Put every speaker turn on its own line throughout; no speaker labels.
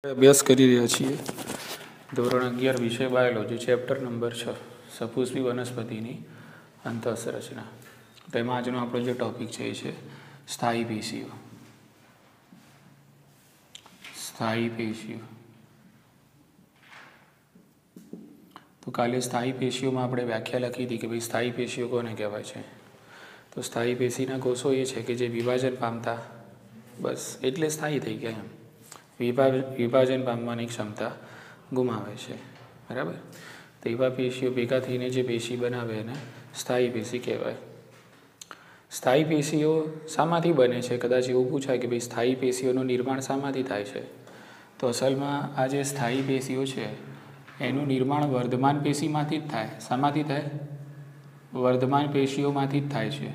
અભ્યાસ કરી રહ્યા છીએ ધોરણ 11 વિષય બાયોલોજી ચેપ્ટર નંબર 6 સપુષ્પી વનસ્પતિની અંતઃસંરચના. તેમાં આજનો આપણો જે ટોપિક છે એ છે સ્થાયી પેશીઓ. સ્થાયી પેશીઓ. તો કાલે સ્થાયી પેશીઓમાં આપણે વ્યાખ્યા લખી હતી કે ભાઈ સ્થાયી પેશીઓ કોને કહેવાય છે. તો સ્થાયી પેશીના કોષો એ છે કે જે વિભાજન પામતા બસ એટલે સ્થાયી થઈ ગયા એમ. વિભાજન પામવાની ક્ષમતા ગુમાવે છે. બરાબર. તો એવા પેશીઓ ભેગા થઈને જે પેશી બનાવે એને સ્થાયી પેશી કહેવાય. સ્થાયી પેશીઓ શામાંથી બને છે? કદાચ એવું પૂછાય કે ભાઈ સ્થાયી પેશીઓનું નિર્માણ શામાંથી થાય છે. તો અસલમાં આ જે સ્થાયી પેશીઓ છે એનું નિર્માણ વર્ધમાન પેશીમાંથી જ થાય. શામાંથી થાય? વર્ધમાન પેશીઓમાંથી જ થાય છે.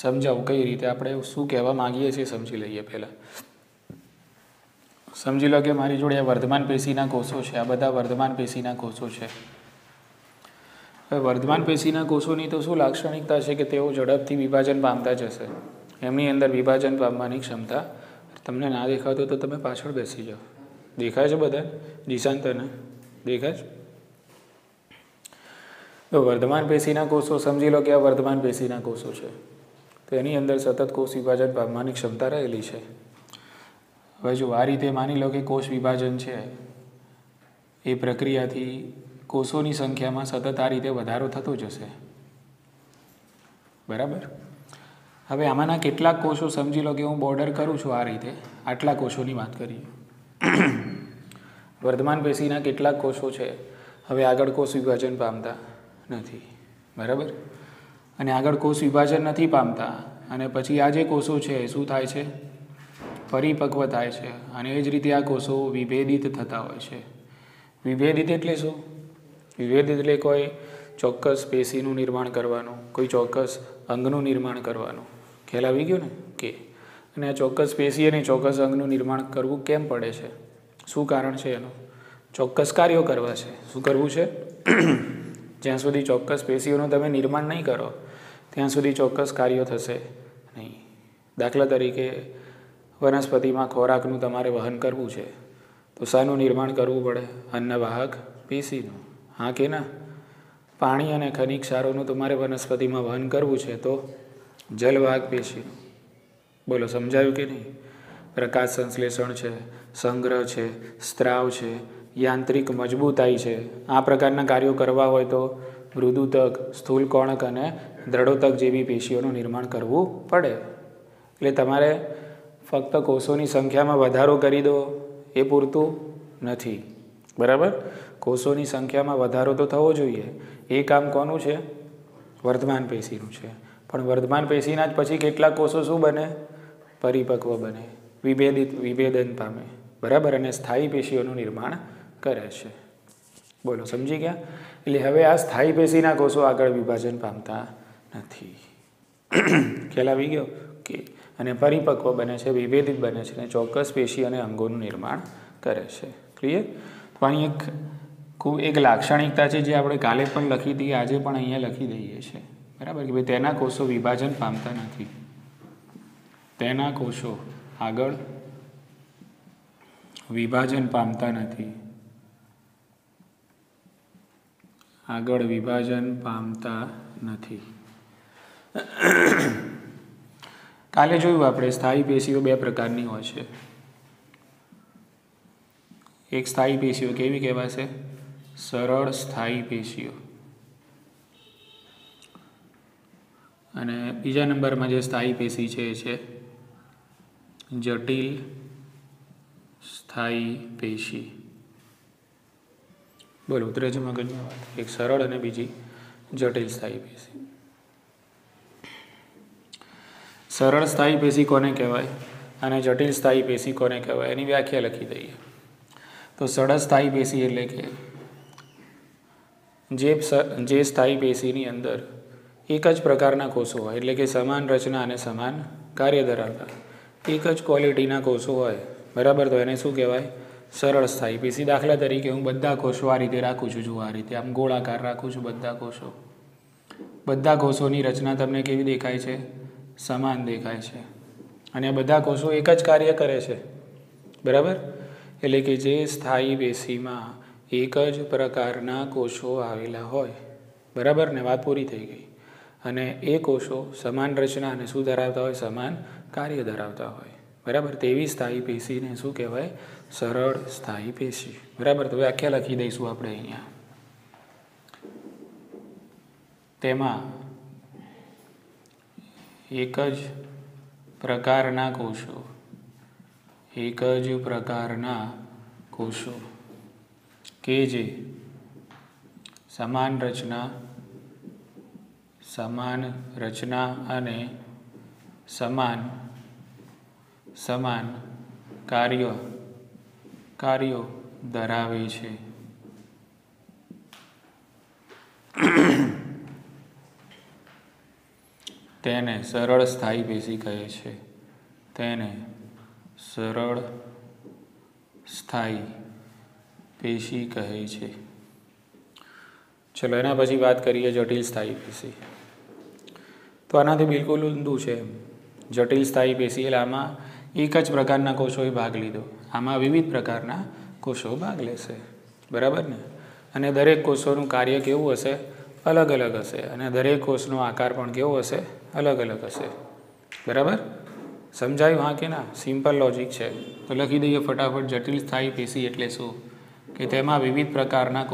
સમજાવું કઈ રીતે? આપણે શું કહેવા માંગીએ છીએ સમજી લઈએ પહેલાં. સમજી લો કે મારી જોડે આ વર્ધમાન પેશીના કોષો છે. આ બધા વર્ધમાન પેશીના કોષો છે. હવે વર્ધમાન પેશીના કોષોની તો શું લાક્ષણિકતા છે કે તેઓ ઝડપથી વિભાજન પામતા જશે. એમની અંદર વિભાજન પામવાની ક્ષમતા. તમને ના દેખાતું તો તમે પાછળ બેસી જાઓ. દેખાય છે બધા? દિશાંતરને દેખાય છે? તો વર્ધમાન પેશીના કોષો સમજી લો કે આ વર્ધમાન પેશીના કોષો છે. તો એની અંદર સતત કોષ વિભાજન પામવાની ક્ષમતા રહેલી છે. હવે જો આ રીતે માની લો કે કોષ વિભાજન છે એ પ્રક્રિયાથી કોષોની સંખ્યામાં સતત આ રીતે વધારો થતો જશે. બરાબર. હવે આમાંના કેટલાક કોષો સમજી લો કે હું બોર્ડર કરું છું આ રીતે. આટલા કોષોની વાત કરીએ. વર્ધમાન પેશીના કેટલાક કોષો છે હવે આગળ કોષ વિભાજન પામતા નથી. બરાબર. અને આગળ કોષ વિભાજન નથી પામતા અને પછી આ જે કોષો છે શું થાય છે? પરિપક્વ થાય છે. અને એ જ રીતે આ કોષો વિભેદિત થતા હોય છે. વિભેદિત એટલે શું? વિભેદિત એટલે કોઈ ચોક્કસ પેશીનું નિર્માણ કરવાનું, કોઈ ચોક્કસ અંગનું નિર્માણ કરવાનું. ખ્યાલ આવી ગયો ને કે? અને આ ચોક્કસ પેશી અને ચોક્કસ અંગનું નિર્માણ કરવું કેમ પડે છે? શું કારણ છે એનું? ચોક્કસ કાર્યો કરવા છે. શું કરવું છે? જ્યાં સુધી ચોક્કસ પેશીઓનું તમે નિર્માણ નહીં કરો ત્યાં સુધી ચોક્કસ કાર્યો થશે નહીં. દાખલા તરીકે વનસ્પતિમાં ખોરાકનું તમારે વહન કરવું છે તો શાનું નિર્માણ કરવું પડે? અન્નવાહક પેશીનું. હા કે ના? પાણી અને ખનિજ ક્ષારોનું તમારે વનસ્પતિમાં વહન કરવું છે તો જલવાહક પેશીનું. બોલો સમજાયું કે નહીં? પ્રકાશ સંશ્લેષણ છે, સંગ્રહ છે, સ્ત્રાવ છે, યાંત્રિક મજબૂતાઈ છે. આ પ્રકારના કાર્યો કરવા હોય તો મૃદુતક, સ્થૂલકોણક અને દ્રઢોતક જેવી પેશીઓનું નિર્માણ કરવું પડે. એટલે તમારે ફક્ત કોષોની સંખ્યામાં વધારો કરી દો એ પૂરતું નથી. બરાબર. કોષોની સંખ્યામાં વધારો તો થવો જોઈએ. એ કામ કોનું છે? વર્ધમાન પેશીનું છે. પણ વર્ધમાન પેશીના જ પછી કેટલાક કોષો શું બને? પરિપક્વ બને, વિભેદન પામે. બરાબર. અને સ્થાયી પેશીઓનું નિર્માણ કરે છે. બોલો સમજી ગયા? એટલે હવે આ સ્થાયી પેશીના કોષો આગળ વિભાજન પામતા નથી. ખ્યાલ આવી ગયો કે? અને પરિપક્વ બને છે, વિભેદિત બને છે અને ચોક્કસ પેશી અને અંગોનું નિર્માણ કરે છે. ક્લિયર? તો અહીં એક લાક્ષણિકતા છે જે આપણે કાલે પણ લખી હતી, આજે પણ અહીંયા લખી દઈએ છીએ. બરાબર કે ભાઈ તેના કોષો વિભાજન પામતા નથી. તેના કોષો આગળ વિભાજન પામતા નથી. આગળ વિભાજન પામતા નથી. કાલે જોયું આપણે સ્થાયી પેશીઓ બે પ્રકારની હોય છે. એક સ્થાયી પેશીઓ કેવી કહેવાશે? સરળ સ્થાયી પેશીઓ. અને બીજા નંબરમાં જે સ્થાયી પેશી છે એ છે જટિલ સ્થાયી પેશી. બોલો ઉતરે છે મગજમાં વાત? એક સરળ અને બીજી જટિલ સ્થાયી પેશી. સરળ સ્થાયી પેશી કોને કહેવાય અને જટિલ સ્થાયી પેશી કોને કહેવાય એની વ્યાખ્યા લખી દઈએ. તો સરળ સ્થાયી પેશી એટલે કે જે સ્થાયી પેશીની અંદર એક જ પ્રકારના કોષો હોય, એટલે કે સમાન રચના અને સમાન કાર્ય ધરાવતા એક જ ક્વોલિટીના કોષો હોય. બરાબર. તો એને શું કહેવાય? સરળ સ્થાયી પેશી. દાખલા તરીકે હું બધા કોષો આ રીતે રાખું છું. જો આ રીતે આમ ગોળાકાર રાખું છું બધા કોષો. બધા કોષોની રચના તમને કેવી દેખાય છે? સમાન દેખાય છે. અને આ બધા કોષો એક જ કાર્ય કરે છે. બરાબર? એટલે કે જે સ્થાયી પેશીમાં એક જ પ્રકારના કોષો આવેલા હોય, બરાબર ને? વાત પૂરી થઈ ગઈ. અને એ કોષો સમાન રચના અને શું ધરાવતા હોય? સમાન કાર્ય ધરાવતા હોય, બરાબર? તેવી સ્થાયી પેશીને શું કહેવાય? સરળ સ્થાયી પેશી, બરાબર? તો વ્યાખ્યા લખી દઈશું આપણે અહીંયા. તેમાં એક જ પ્રકારના કોષો કે જે સમાન રચના અને સમાન કાર્યો ધરાવે છે તેને સરળ સ્થાયી પેશી કહે છે. તેને સરળ સ્થાયી પેશી કહે છે. ચલો એના પછી વાત કરીએ જટિલ સ્થાયી પેશી. તો આનાથી બિલકુલ ઊંધું છે. જટિલ સ્થાયી પેશી એટલે આમાં એક જ પ્રકારના કોષોએ ભાગ લીધો, આમાં વિવિધ પ્રકારના કોષો ભાગ લેશે, બરાબર ને? અને દરેક કોષોનું કાર્ય કેવું હશે? અલગ અલગ હશે. અને દરેક કોષનો આકાર પણ કેવો હશે? અલગ અલગ હશે, બરાબર? સમજાયું? હા કે ના? સિમ્પલ લોજિક છે. તો લખી દઈએ ફટાફટ. જટિલ સ્થાયી પેશી એટલે શું? કે તેમાં વિવિધ પ્રકારના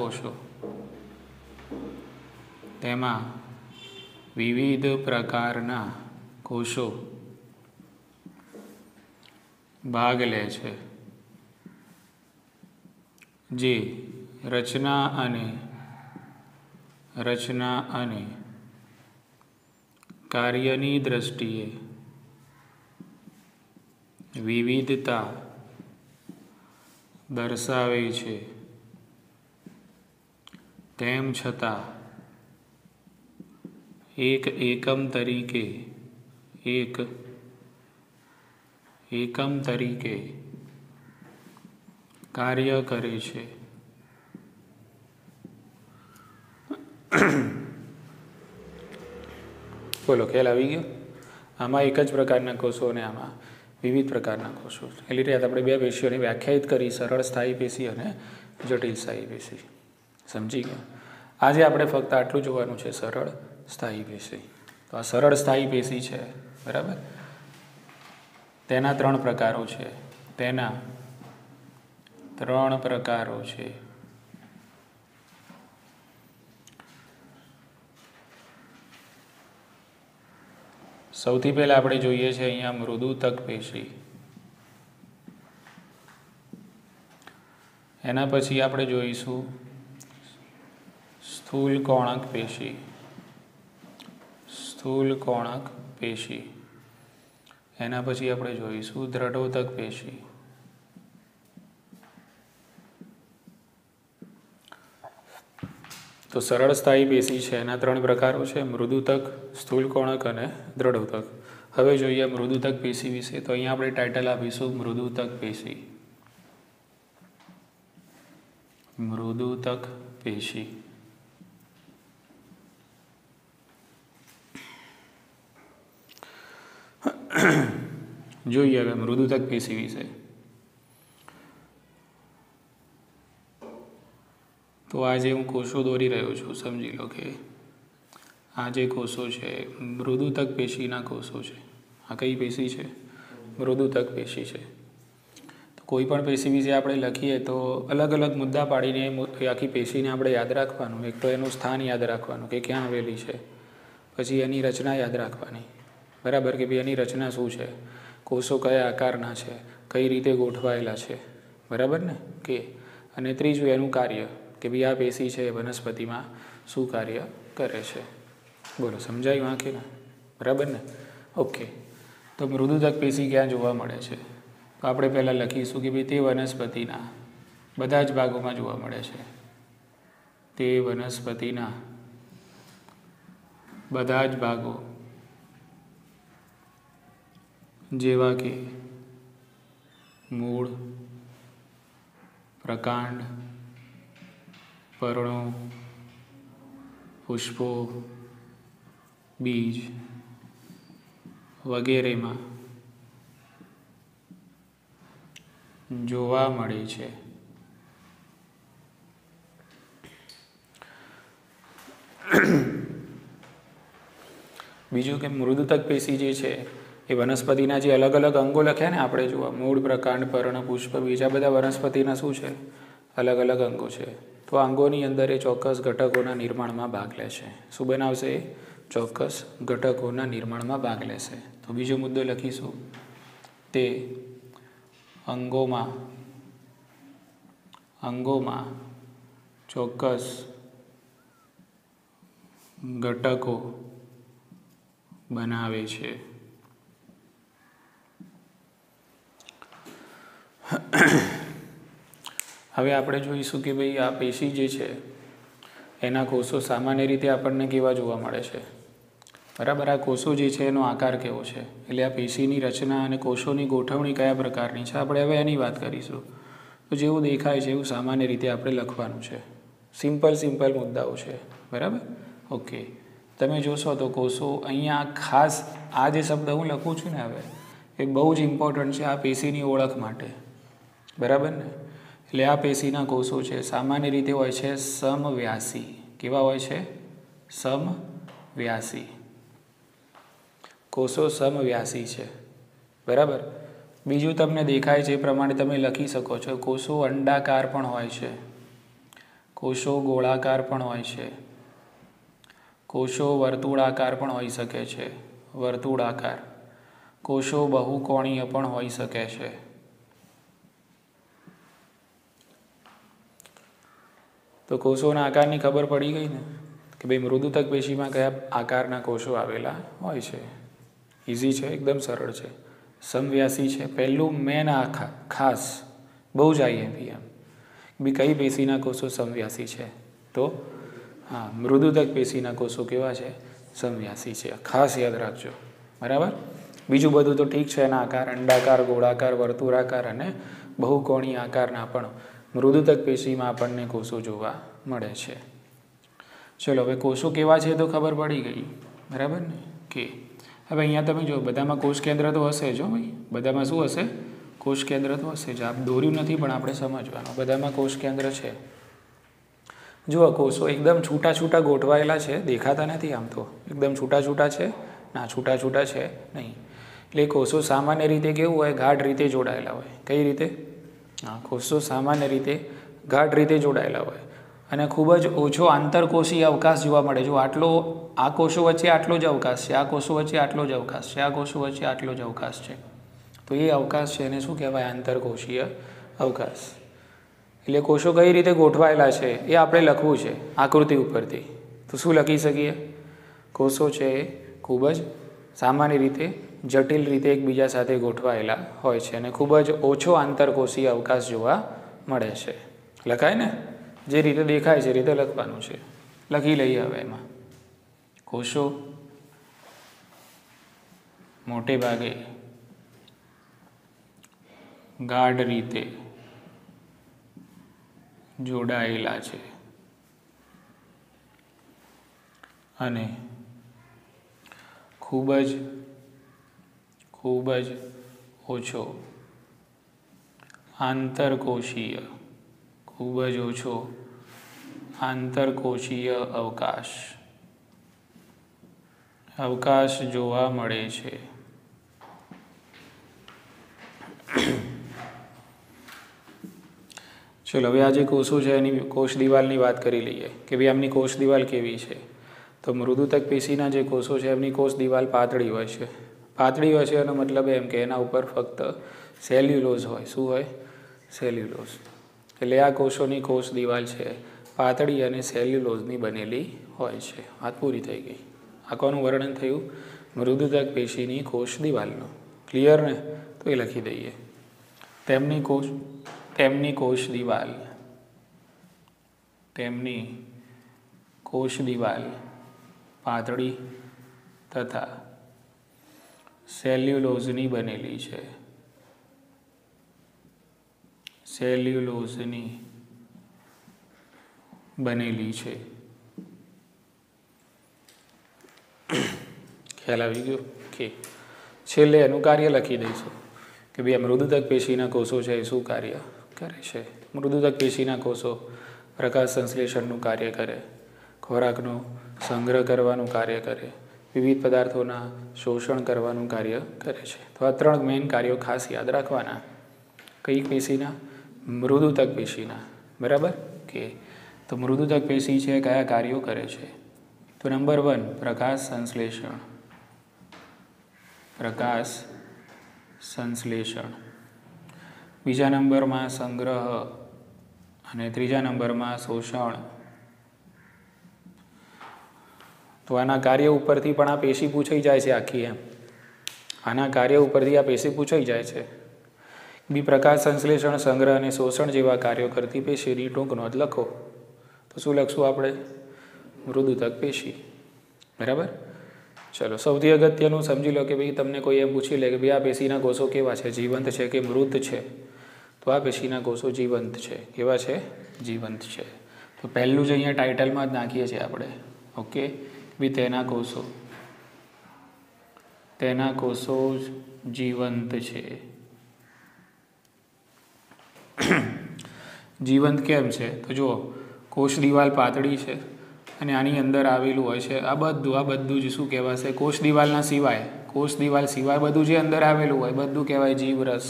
કોષો ભાગ લે છે, જે રચના અને કાર્યની દ્રષ્ટિએ વિવિધતા દર્શાવે છે, તેમ છતાં એક એકમ તરીકે કાર્ય કરે છે. બોલો, ખ્યાલ આવી ગયો? આમાં એક જ પ્રકારના કોષો અને આમાં વિવિધ પ્રકારના કોષો. એટલે રીતે આપણે બે પેશીઓને વ્યાખ્યાયિત કરી, સરળ સ્થાયી પેશી અને જટિલ સ્થાયી પેશી. સમજી ગયા? આજે આપણે ફક્ત આટલું જોવાનું છે, સરળ સ્થાયી પેશી. તો આ સરળ સ્થાયી પેશી છે, બરાબર? તેના ત્રણ પ્રકારો છે. સૌથી પહેલા આપણે જોઈએ છે અહીંયા મૃદુતક પેશી. એના પછી આપણે જોઈશું સ્થૂલ કોણક પેશી. એના પછી આપણે જોઈશું દ્રઢોતક પેશી. તો સરળ સ્થાયી પેશી છે, એના ત્રણ પ્રકારો છે: મૃદુતક, સ્થૂલ કોણક અને દ્રઢોતક. હવે જોઈએ મૃદુતક પેશી વિશે. તો અહીંયા આપણે ટાઇટલ આપીશું મૃદુતક પેશી. જોઈએ હવે મૃદુતક પેશી વિશે. તો આ જે હું કોષો દોરી રહ્યો છું, સમજી લો કે આ જે કોષો છે મૃદુતક પેશીના કોષો છે. આ કઈ પેશી છે? મૃદુતક પેશી છે. તો કોઈ પણ પેશી વિશે આપણે લખીએ તો અલગ અલગ મુદ્દા પાડીને આખી પેશીને આપણે યાદ રાખવાનું. એક તો એનું સ્થાન યાદ રાખવાનું કે ક્યાં આવેલી છે, પછી એની રચના યાદ રાખવાની, બરાબર? કે ભાઈ એની રચના શું છે, કોષો કયા આકારના છે, કઈ રીતે ગોઠવાયેલા છે, બરાબર ને? કે અને ત્રીજું એનું કાર્ય, કે ભાઈ આ પેશી છે વનસ્પતિમાં શું કાર્ય કરે છે. બોલો, સમજાયું? હા કે ના? બરાબર ને? ઓકે. તો મૃદુતક પેશી ક્યાં જોવા મળે છે? તો આપણે પહેલાં લખીશું કે ભાઈ તે વનસ્પતિના બધા જ ભાગોમાં જોવા મળે છે. તે વનસ્પતિના બધા જ ભાગો, જેવા કે મૂળ, પ્રકાંડ, પર્ણો, પુષ્પો, બીજ વગેરેમાં જોવા મળે છે. બીજું કે મૃદુતક પેશી જે છે એ વનસ્પતિના જે અલગ અલગ અંગો લખ્યા ને આપણે જોવા, મૂળ, પ્રકાંડ, પર્ણ, પુષ્પ, બીજા બધા વનસ્પતિના શું છે? અલગ અલગ અંગો છે. તો અંગોની અંદર એ ચોક્કસ ઘટકોના નિર્માણમાં ભાગ લે છે. શું બનાવશે? ચોક્કસ ઘટકોના નિર્માણમાં ભાગ લેશે. તો બીજો મુદ્દો લખીશું, તે અંગોમાં ચોક્કસ ઘટકો બનાવે છે. હવે આપણે જોઈશું કે ભાઈ આ પેશી જે છે એના કોષો સામાન્ય રીતે આપણને કેવા જોવા મળે છે, બરાબર? આ કોષો જે છે એનો આકાર કેવો છે, એટલે આ પેશીની રચના અને કોષોની ગોઠવણી કયા પ્રકારની છે આપણે હવે એની વાત કરીશું. તો જેવું દેખાય છે એવું સામાન્ય રીતે આપણે લખવાનું છે. સિમ્પલ મુદ્દાઓ છે, બરાબર? ઓકે, તમે જોશો તો કોષો અહીંયા ખાસ આ જે શબ્દ હું લખું છું ને હવે એ બહુ જ ઇમ્પોર્ટન્ટ છે આ પેશીની ઓળખ માટે, બરાબર ને? એટલે આ પેશીના કોષો છે સામાન્ય રીતે હોય છે સમવ્યાસી. કેવા હોય છે? સમવ્યાસી. કોષો સમવ્યાસી છે, બરાબર? બીજું તમને દેખાય છે એ પ્રમાણે તમે લખી શકો છો, કોષો અંડાકાર પણ હોય છે, કોષો ગોળાકાર પણ હોય છે, કોષો વર્તુળાકાર પણ હોઈ શકે છે, વર્તુળાકાર. કોષો બહુકોણીય પણ હોઈ શકે છે. તો કોષોના આકારની ખબર પડી ગઈ ને કે ભાઈ મૃદુતક પેશીમાં કયા આકારના કોષો આવેલા હોય છે. ઇઝી છે, એકદમ સરળ છે, સમવ્યાસી છે. પહેલું મેન ખાસ બહુ જ આઈએમપી એમ બી કઈ પેશીના કોષો સમવ્યાસી છે? તો હા, મૃદુતક પેશીના કોષો કેવા છે? સમવ્યાસી છે. ખાસ યાદ રાખજો, બરાબર? બીજું બધું તો ઠીક છે, એના આકાર અંડાકાર, ગોળાકાર, વર્તુળાકાર અને બહુકોણીય આકારના પણ મૃદુતક પેશીમાં આપણને કોષો જોવા મળે છે. ચલો, હવે કોષો કેવા છે તો ખબર પડી ગઈ, બરાબર ને? કે હવે અહીંયા તમે જો બધામાં કોષ કેન્દ્ર તો હશે જ ભાઈ, બધામાં શું હશે? કોષ કેન્દ્ર તો હશે જ. આપ દોર્યું નથી પણ આપણે સમજવાનું, બધામાં કોષ કેન્દ્ર છે. જુઓ, કોષો એકદમ છૂટા છૂટા ગોઠવાયેલા છે, દેખાતા નથી આમ તો. એકદમ છૂટા છૂટા છે? ના, છૂટા છૂટા છે નહીં. એટલે કોષો સામાન્ય રીતે કેવું હોય? ગાઢ રીતે જોડાયેલા હોય. કઈ રીતે? હા, કોષો સામાન્ય રીતે ગાઢ રીતે જોડાયેલા હોય અને ખૂબ જ ઓછો આંતરકોષીય અવકાશ જોવા મળે. જો આટલો આ કોષો વચ્ચે આટલો જ અવકાશ છે, આ કોષો વચ્ચે આટલો જ અવકાશ છે, આ કોષો વચ્ચે આટલો જ અવકાશ છે. તો એ અવકાશ છે એને શું કહેવાય? આંતરકોષીય અવકાશ. એટલે કોષો કઈ રીતે ગોઠવાયેલા છે એ આપણે લખવું છે આકૃતિ ઉપરથી. તો શું લખી શકીએ? કોષો છે એ ખૂબ જ સામાન્ય રીતે જટિલ રીતે એકબીજા સાથે ગોઠવાયેલા હોય છે અને ખૂબ જ ઓછો આંતરકોષીય અવકાશ જોવા મળે છે. લખાય ને? જે રીતે દેખાય છે રીતે લખવાનું છે. લખી લઈએ હવે એમાં. કોષો મોટે ભાગે ગાઢ રીતે જોડાયેલા છે અને ખૂબ જ ઓછો આંતરકોષીય અવકાશ જોવા મળે છે. ચલો, હવે આ જે કોષો છે એની કોષ દિવાલની વાત કરી લઈએ કે ભાઈ આમની કોષ દિવાલ કેવી છે. તો મૃદુતક પેશીના જે કોષો છે એમની કોષ દિવાલ પાતળી હોય છે. પાતળી હોય છે એનો મતલબ એમ કે એના ઉપર ફક્ત સેલ્યુલોઝ હોય. શું હોય? સેલ્યુલોઝ. એટલે આ કોષોની કોષ દિવાલ છે પાતળી અને સેલ્યુલોઝની બનેલી હોય છે. વાત પૂરી થઈ ગઈ. આ કોનું વર્ણન થયું? મૃદુતક પેશીની કોષ દિવાલનું. ક્લિયર ને? તો એ લખી દઈએ. તેમની કોષ દિવાલ પાતળી તથા સેલ્યુલોઝની બનેલી છે. ખ્યાલ આવી ગયો? કે છેલ્લે એનું કાર્ય લખી દઈશું કે ભાઈ આ મૃદુતક પેશીના કોષો છે એ શું કાર્ય કરે છે. મૃદુતક પેશીના કોષો પ્રકાશ સંશ્લેષણનું કાર્ય કરે, ખોરાકનો સંગ્રહ કરવાનું કાર્ય કરે, વિવિધ પદાર્થોના શોષણ કરવાનું કાર્ય કરે છે. તો આ 3 મેઇન કાર્યો ખાસ યાદ રાખવાના. કઈ પેશીના? મૃદુતક પેશીના. બરાબર કે તો મૃદુતક પેશી છે કયા કાર્યો કરે છે? તો નંબર 1 પ્રકાશ સંશ્લેષણ. પ્રકાશ સંશ્લેષણ. બીજા નંબરમાં સંગ્રહ અને ત્રીજા નંબરમાં શોષણ. તો આના કાર્ય ઉપરથી પણ આ પેશી પૂછાઈ જાય છે આખી એમ. આના કાર્ય ઉપરથી આ પેશી પૂછાઈ જાય છે. બી પ્રકાશ સંશ્લેષણ, સંગ્રહ અને શોષણ જેવા કાર્યો કરતી પેશીની ટૂંક નોંધ લખો. તો શું લખશું આપણે? મૃદુતક પેશી. બરાબર. ચલો સૌથી અગત્યનું સમજી લો કે ભાઈ તમને કોઈ એમ પૂછી લે કે ભાઈ આ પેશીના કોષો કેવા છે, જીવંત છે કે મૃત છે? તો આ પેશીના કોષો જીવંત છે. કેવા છે? જીવંત છે. તો પહેલું જ અહીંયા ટાઇટલમાં જ નાખીએ છીએ આપણે. ઓકે ભાઈ તેના કોષો જીવંત છે. જીવંત કેમ છે? તો જુઓ કોષ દિવાલ પાતળી છે અને આની અંદર આવેલું હોય છે આ બધું જ શું કહેવાશે? કોષ દિવાલના સિવાય, કોષ દિવાલ સિવાય બધું જે અંદર આવેલું હોય બધું કહેવાય જીવરસ.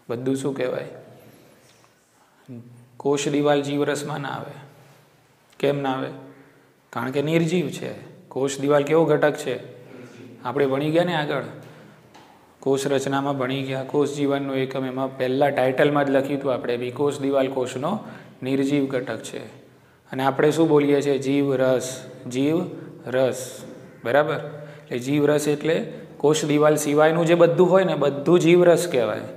બધું શું કહેવાય? કોષ દિવાલ જીવરસમાં ના આવે. કેમ ના આવે? કારણ કે નિર્જીવ છે. કોષ દિવાલ કેવો ઘટક છે? આપણે ભણી ગયા ને આગળ કોષ રચનામાં ભણી ગયા. કોષ જીવનનો એકમ એમાં પહેલા ટાઇટલમાં જ લખ્યું હતું આપણે બી કોષ દિવાલ કોષનો નિર્જીવ ઘટક છે. અને આપણે શું બોલીએ છીએ? જીવરસ. જીવરસ. બરાબર. એટલે જીવરસ એટલે કોષ દિવાલ સિવાયનું જે બધું હોય ને બધું જીવરસ કહેવાય.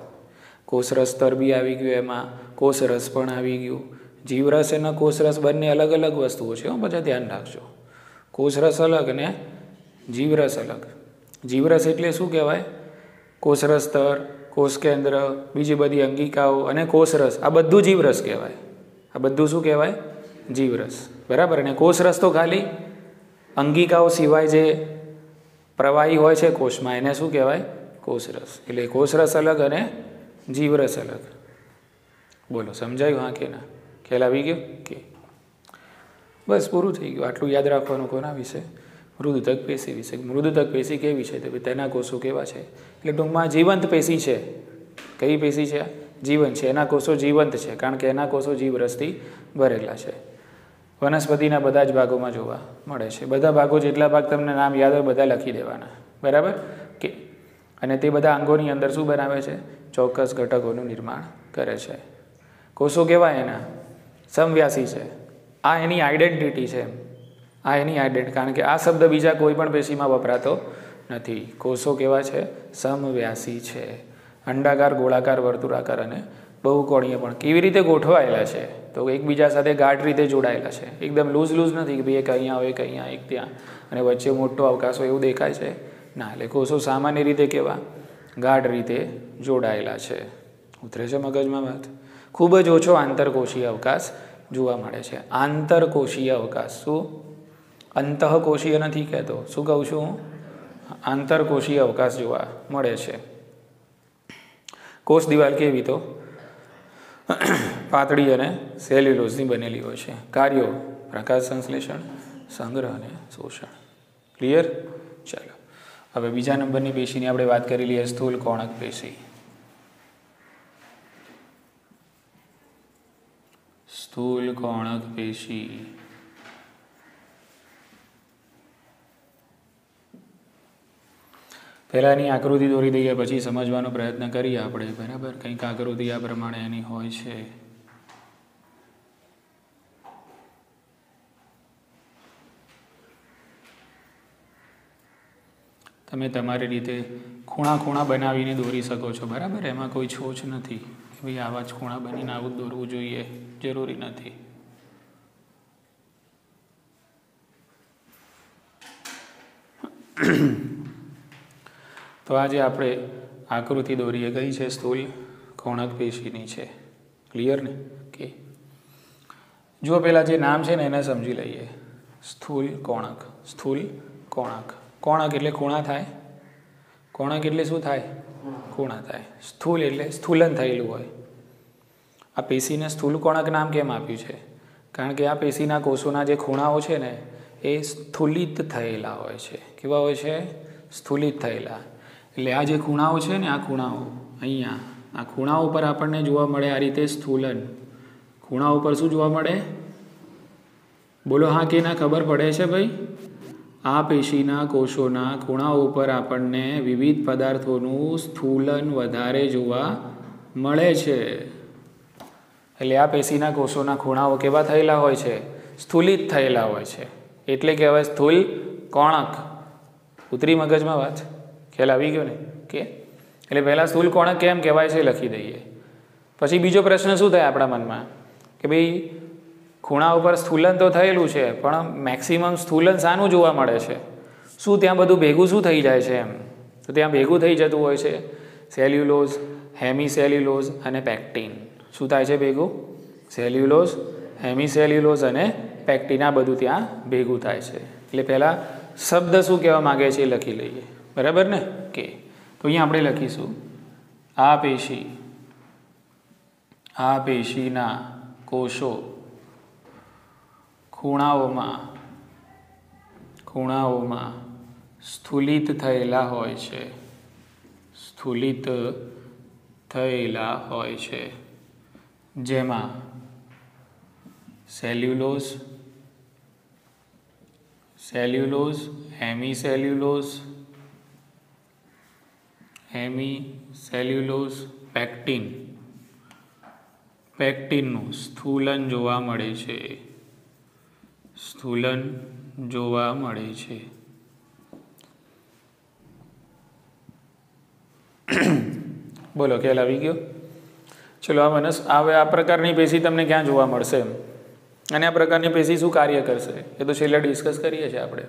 કોષરસ તરબી આવી ગયું, એમાં કોષરસ પણ આવી ગયું. જીવરસ અને કોષરસ બંને અલગ અલગ વસ્તુઓ છે. બધા ધ્યાન રાખજો. કોષરસ અલગ અને જીવરસ અલગ. જીવરસ એટલે શું કહેવાય? કોષરસ સ્તર, કોષ કેન્દ્ર, બીજી બધી અંગિકાઓ અને કોષરસ આ બધું જીવરસ કહેવાય. આ બધું શું કહેવાય? જીવરસ. બરાબર. અને કોષરસ તો ખાલી અંગિકાઓ સિવાય જે પ્રવાહી હોય છે કોષમાં એને શું કહેવાય? કોષરસ. એટલે કોષરસ અલગ અને જીવરસ અલગ. બોલો સમજાયું? હા કે ના? ખ્યાલ આવી ગયો કે? બસ પૂરું થઈ ગયું. આટલું યાદ રાખવાનું કોના વિશે? મૃદુતક પેશી વિશે. મૃદુતક પેશી કેવી છે? તો તેના કોષો કેવા છે? એટલે ટૂંકમાં જીવંત પેશી છે. કઈ પેશી છે? જીવંત છે. એના કોષો જીવંત છે કારણ કે એના કોષો જીવરસથી ભરેલા છે. વનસ્પતિના બધા જ ભાગોમાં જોવા મળે છે. બધા ભાગો જેટલા ભાગ તમને નામ યાદ હોય બધા લખી દેવાના. બરાબર કે? અને તે બધા અંગોની અંદર શું બનાવે છે? ચોક્કસ ઘટકોનું નિર્માણ કરે છે. કોષો કેવા? એના સમવ્યાસી છે. આ એની આઈડેન્ટિટી છે. આ એની આઈડેન્ટિટી. કારણ કે આ શબ્દ બીજા કોઈ પણ પેશીમાં વપરાતો નથી. કોષો કેવા છે? સમવ્યાસી છે. અંડાકાર, ગોળાકાર, વર્તુળાકાર અને બહુકોણીય પણ. કેવી રીતે ગોઠવાયેલા છે? તો એકબીજા સાથે ગાઢ રીતે જોડાયેલા છે. એકદમ લૂઝ નથી કે ભાઈ એક અહીંયા હોય, એક અહીંયા, એક ત્યાં અને વચ્ચે મોટો અવકાશ હોય એવું દેખાય છે ના. એટલે કોષો સામાન્ય રીતે કેવા? ગાઢ રીતે જોડાયેલા છે. ઉતરે છે મગજમાં વાત? ખૂબ જ ઓછો આંતરકોષીય અવકાશ જોવા મળે છે. આંતરકોષીય અવકાશ. શું? અંતઃકોષીય નથી કહેતો. શું કહું છું હું? આંતરકોષીય અવકાશ જોવા મળે છે. કોષ દિવાલ કેવી? તો પાતળી અને સેલ્યુલોઝની બનેલી હોય છે. કાર્યો પ્રકાશ સંશ્લેષણ, સંગ્રહ અને શોષણ. ક્લિયર? ચાલો હવે બીજા નંબરની પેશીની આપણે વાત કરી લઈએ. સ્થૂલ કોણક પેશી. સ્થૂલ કોણક પેશી. પહેલાંની આકૃતિ દોરી દઈએ પછી સમજવાનો પ્રયત્ન કરીએ આપણે. બરાબર. કંઈક આકૃતિ આ પ્રમાણે એની હોય છે. તમે તમારી રીતે ખૂણા બનાવીને દોરી શકો છો. બરાબર. એમાં કોઈ છોછ નથી કે ભાઈ આવા જ ખૂણા બનીને આવું જ દોરવું જોઈએ. જરૂરી નથી. તો આજે આપણે આકૃતિ દોરીએ કઈ છે? સ્થૂલ કોણક પેશીની છે. ક્લિયર ને? કે જો પેલા જે નામ છે ને એને સમજી લઈએ. સ્થૂલ કોણક. સ્થૂલ કોણક. કોણક એટલે ખૂણા થાય. કોણક એટલે શું થાય? ખૂણા થાય. સ્થૂલ એટલે સ્થૂલન થયેલું હોય. આ પેશીને સ્થૂલ કોણક નામ કેમ આપ્યું છે? કારણ કે આ પેશીના કોષોના જે ખૂણાઓ છે ને એ સ્થૂલિત થયેલા હોય છે. કેવા હોય છે? સ્થૂલિત થયેલા. એટલે આ જે ખૂણાઓ છે ને, આ ખૂણાઓ અહીંયા, આ ખૂણાઓ ઉપર આપણને જોવા મળે આ રીતે સ્થૂલન. ખૂણા ઉપર શું જોવા મળે? બોલો હા કે ના, ખબર પડે છે ભાઈ? આ પેશીના કોષોના ખૂણાઓ ઉપર આપણને વિવિધ પદાર્થોનું સ્થૂલન વધારે જોવા મળે છે. એટલે આ પેશીના કોષોના ખૂણાઓ કેવા થયેલા હોય છે? સ્થૂલિત થયેલા હોય છે. એટલે કહેવાય સ્થૂલ કોણક. ઉતરી મગજમાં વાત? ખ્યાલ આવી ગયો ને? કે એટલે પહેલાં સ્થૂલ કોણક કેમ કહેવાય છે લખી દઈએ. પછી બીજો પ્રશ્ન શું થાય આપણા મનમાં કે ભાઈ ખૂણા ઉપર સ્થૂલન તો થયેલું છે, પણ મેક્સિમમ સ્થૂલન શાનું જોવા મળે છે? શું ત્યાં બધું ભેગું શું થઈ જાય છે એમ? તો ત્યાં ભેગું થઈ જતું હોય છે સેલ્યુલોઝ, હેમિસેલ્યુલોઝ અને પેક્ટિન. શું થાય છે ભેગું? સેલ્યુલોઝ, હેમિસેલ્યુલોઝ અને પેક્ટિન. આ બધું ત્યાં ભેગું થાય છે. એટલે પહેલાં શબ્દ શું કહેવા માગે છે એ લખી લઈએ. બરાબર ને? કે તો અહીંયા આપણે લખીશું આ પેશીના કોષો ખૂણાઓમાં સ્થૂલિત થયેલા હોય છે. સ્થૂલિત થયેલા હોય છે, જેમાં સેલ્યુલોઝ, હેમિસેલ્યુલોઝ, પેક્ટિનનું સ્થૂલન જોવા મળે છે. બોલો ખ્યાલ આવી ગયો? ચલો હવે આ પ્રકારની પેશી તમને ક્યાં જોવા મળશે એમ, અને આ પ્રકારની પેશી શું કાર્ય કરશે એ તો છેલ્લે ડિસ્કસ કરીએ છીએ આપણે.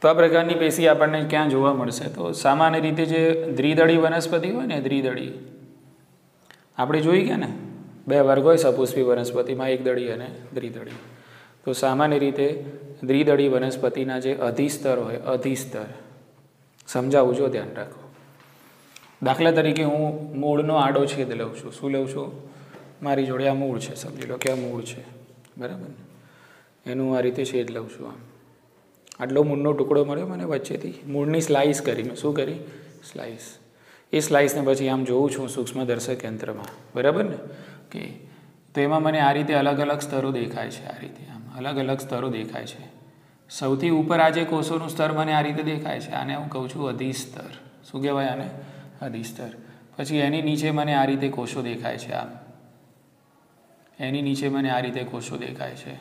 તો આ પ્રકારની પેશી આપણને ક્યાં જોવા મળશે? તો સામાન્ય રીતે જે દ્વિદળી વનસ્પતિ હોય ને, દ્વિદળી આપણે જોઈ ગયા ને, બે વર્ગ હોય સપુષ્પી વનસ્પતિમાં, એક દળી અને દ્વિદળી. તો સામાન્ય રીતે દ્વિદળી વનસ્પતિના જે અધિસ્તર હોય, અધિસ્તર સમજાવું છો, ધ્યાન રાખો. દાખલા તરીકે હું મૂળનો આડો છેદ લઉં છું. શું લઉં છું? મારી જોડે આ મૂળ છે, સમજી લો કે આ મૂળ છે, બરાબર ને? એનું આ રીતે છેદ લઉં છું. આટલો મૂળનો ટુકડો મળ્યો મને વચ્ચેથી, મૂળની સ્લાઇસ કરી મેં. શું કરી? સ્લાઇસ. એ સ્લાઇસને પછી આમ જોઉં છું સૂક્ષ્મદર્શક યંત્રમાં, બરાબર ને? કે તો એમાં મને આ રીતે અલગ અલગ સ્તરો દેખાય છે. આ રીતે આમ અલગ અલગ સ્તરો દેખાય છે. સૌથી ઉપર આ જે કોષોનું સ્તર મને આ રીતે દેખાય છે, આને હું કહું છું અધિસ્તર. શું કહેવાય આને? અધિસ્તર. પછી એની નીચે મને આ રીતે કોષો દેખાય છે. આમ એની નીચે મને આ રીતે કોષો દેખાય છે,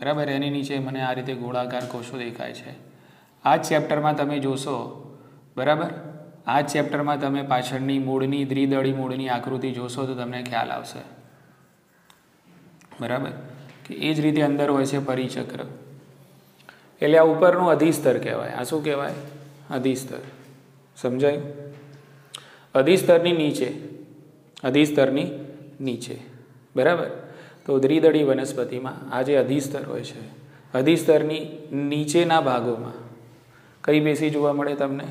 બરાબર? એની નીચે મને આ રીતે ગોળાકાર કોષો દેખાય છે. આ જ ચેપ્ટરમાં તમે જોશો, બરાબર? આ જ ચેપ્ટરમાં તમે પાછળની મૂળની, દ્વિદળી મૂળની આકૃતિ જોશો તો તમને ખ્યાલ આવશે, બરાબર? કે એ જ રીતે અંદર હોય છે પરિચક્ર. એટલે આ ઉપરનું અધિસ્તર કહેવાય. આ શું કહેવાય? અધિસ્તર. સમજાયું? અધિસ્તરની નીચે, બરાબર? તો દ્વિદળી વનસ્પતિમાં આ જે અધિસ્તર હોય છે, અધિસ્તરની નીચેના ભાગોમાં કઈ પેશી જોવા મળે તમને?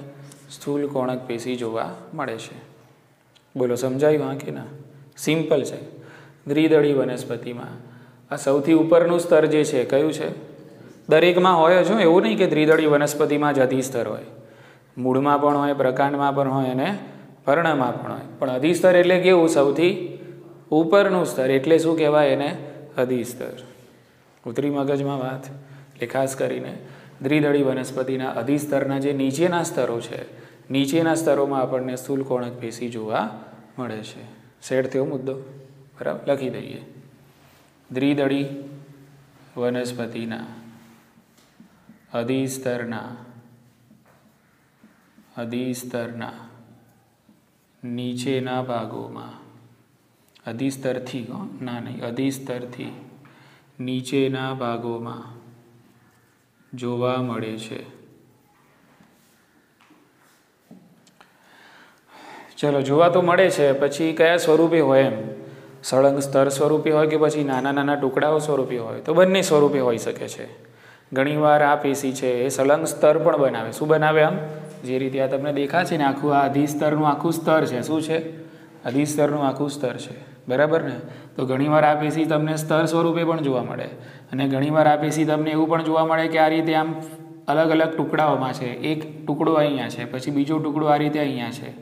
સ્થૂલ કોણક પેશી જોવા મળે છે. બોલો સમજાયું હા કે ના? સિમ્પલ છે. દ્વિદળી વનસ્પતિમાં આ સૌથી ઉપરનું સ્તર જે છે કયું છે? દરેકમાં હોય જ. એવું નહીં કે દ્વિદળી વનસ્પતિમાં જ અધિસ્તર હોય. મૂળમાં પણ હોય, પ્રકાંડમાં પણ હોય અને પર્ણમાં પણ હોય. પણ અધિસ્તર એટલે કેવું? સૌથી ઉપરનું સ્તર. એટલે શું કહેવાય એને? અધિસ્તર. ઉતરી મગજમાં વાત? એટલે ખાસ કરીને દ્વિદળી વનસ્પતિના અધિસ્તરના જે નીચેના સ્તરો છે, નીચેના સ્તરોમાં આપણને સ્થૂલ કોણક પેશી જોવા મળે છે. સેટ થયો મુદ્દો? બરાબર, લખી દઈએ. દ્વિદળી વનસ્પતિના અધિસ્તરના નીચેના ભાગોમાં, અધિસ્તરથી નીચેના ભાગોમાં જોવા મળે છે. ચલો, જોવા તો મળે છે. પછી કયા સ્વરૂપે હોય એમ? સળંગ સ્તર સ્વરૂપે હોય કે પછી નાના નાના ટુકડાઓ સ્વરૂપે હોય? તો બંને સ્વરૂપે હોઈ શકે છે. ઘણીવાર આ પેશી છે એ સળંગ સ્તર પણ બનાવે. શું બનાવે? આમ જે રીતે આ તમને દેખાય છે ને આખું આ અધિસ્તરનું આખું સ્તર છે. શું છે? અધિસ્તરનું આખું સ્તર છે. બરાબર ને? તો ઘણીવાર આ પેશી તમને સ્તર સ્વરૂપે પણ જોવા મળે અને ઘણીવાર આ પેશી તમને એવું પણ જોવા મળે કે આ રીતે આમ અલગ અલગ ટુકડાઓમાં છે. એક ટુકડો અહીંયા છે, પછી બીજો ટુકડો આ રીતે અહીંયા છે.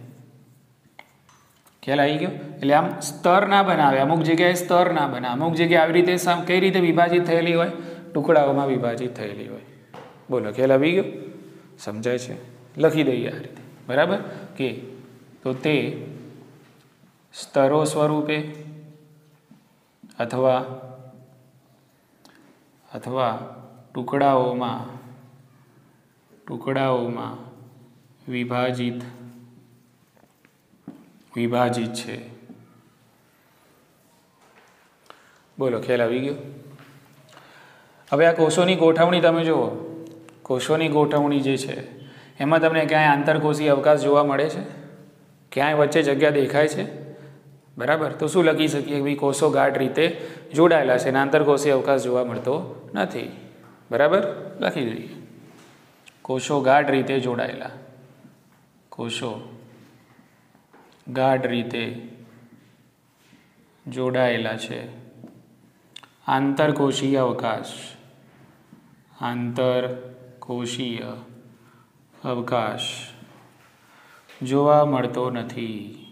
ખ્યાલ આવી ગયો? એટલે આમ સ્તર ના બનાવે, અમુક જગ્યાએ સ્તર ના બને, અમુક જગ્યાએ આવી રીતે કઈ રીતે વિભાજિત થયેલી હોય? ટુકડાઓમાં વિભાજિત થયેલી હોય. બોલો, ખ્યાલ આવી ગયો? સમજાય છે? લખી દઈએ આ રીતે. બરાબર કે તો તે સ્તરો સ્વરૂપે અથવા ટુકડાઓમાં વિભાજિત છે. બોલો, ખ્યાલ આવી ગયો? હવે આ કોષોની ગોઠવણી તમે જુઓ. કોષોની ગોઠવણી જે છે એમાં તમને ક્યાંય આંતરકોષીય અવકાશ જોવા મળે છે? ક્યાંય વચ્ચે જગ્યા દેખાય છે? બરાબર. તો શું લખી શકીએ? ભાઈ કોષો ગાઢ રીતે જોડાયેલા છે અને આંતરકોષીય અવકાશ જોવા મળતો નથી. બરાબર, લખી દઈએ. કોષો ગાઢ રીતે જોડાયેલા. કોષો ગાઢ રીતે જોડાયેલા છે. આંતરકોષીય અવકાશ જોવા મળતો નથી.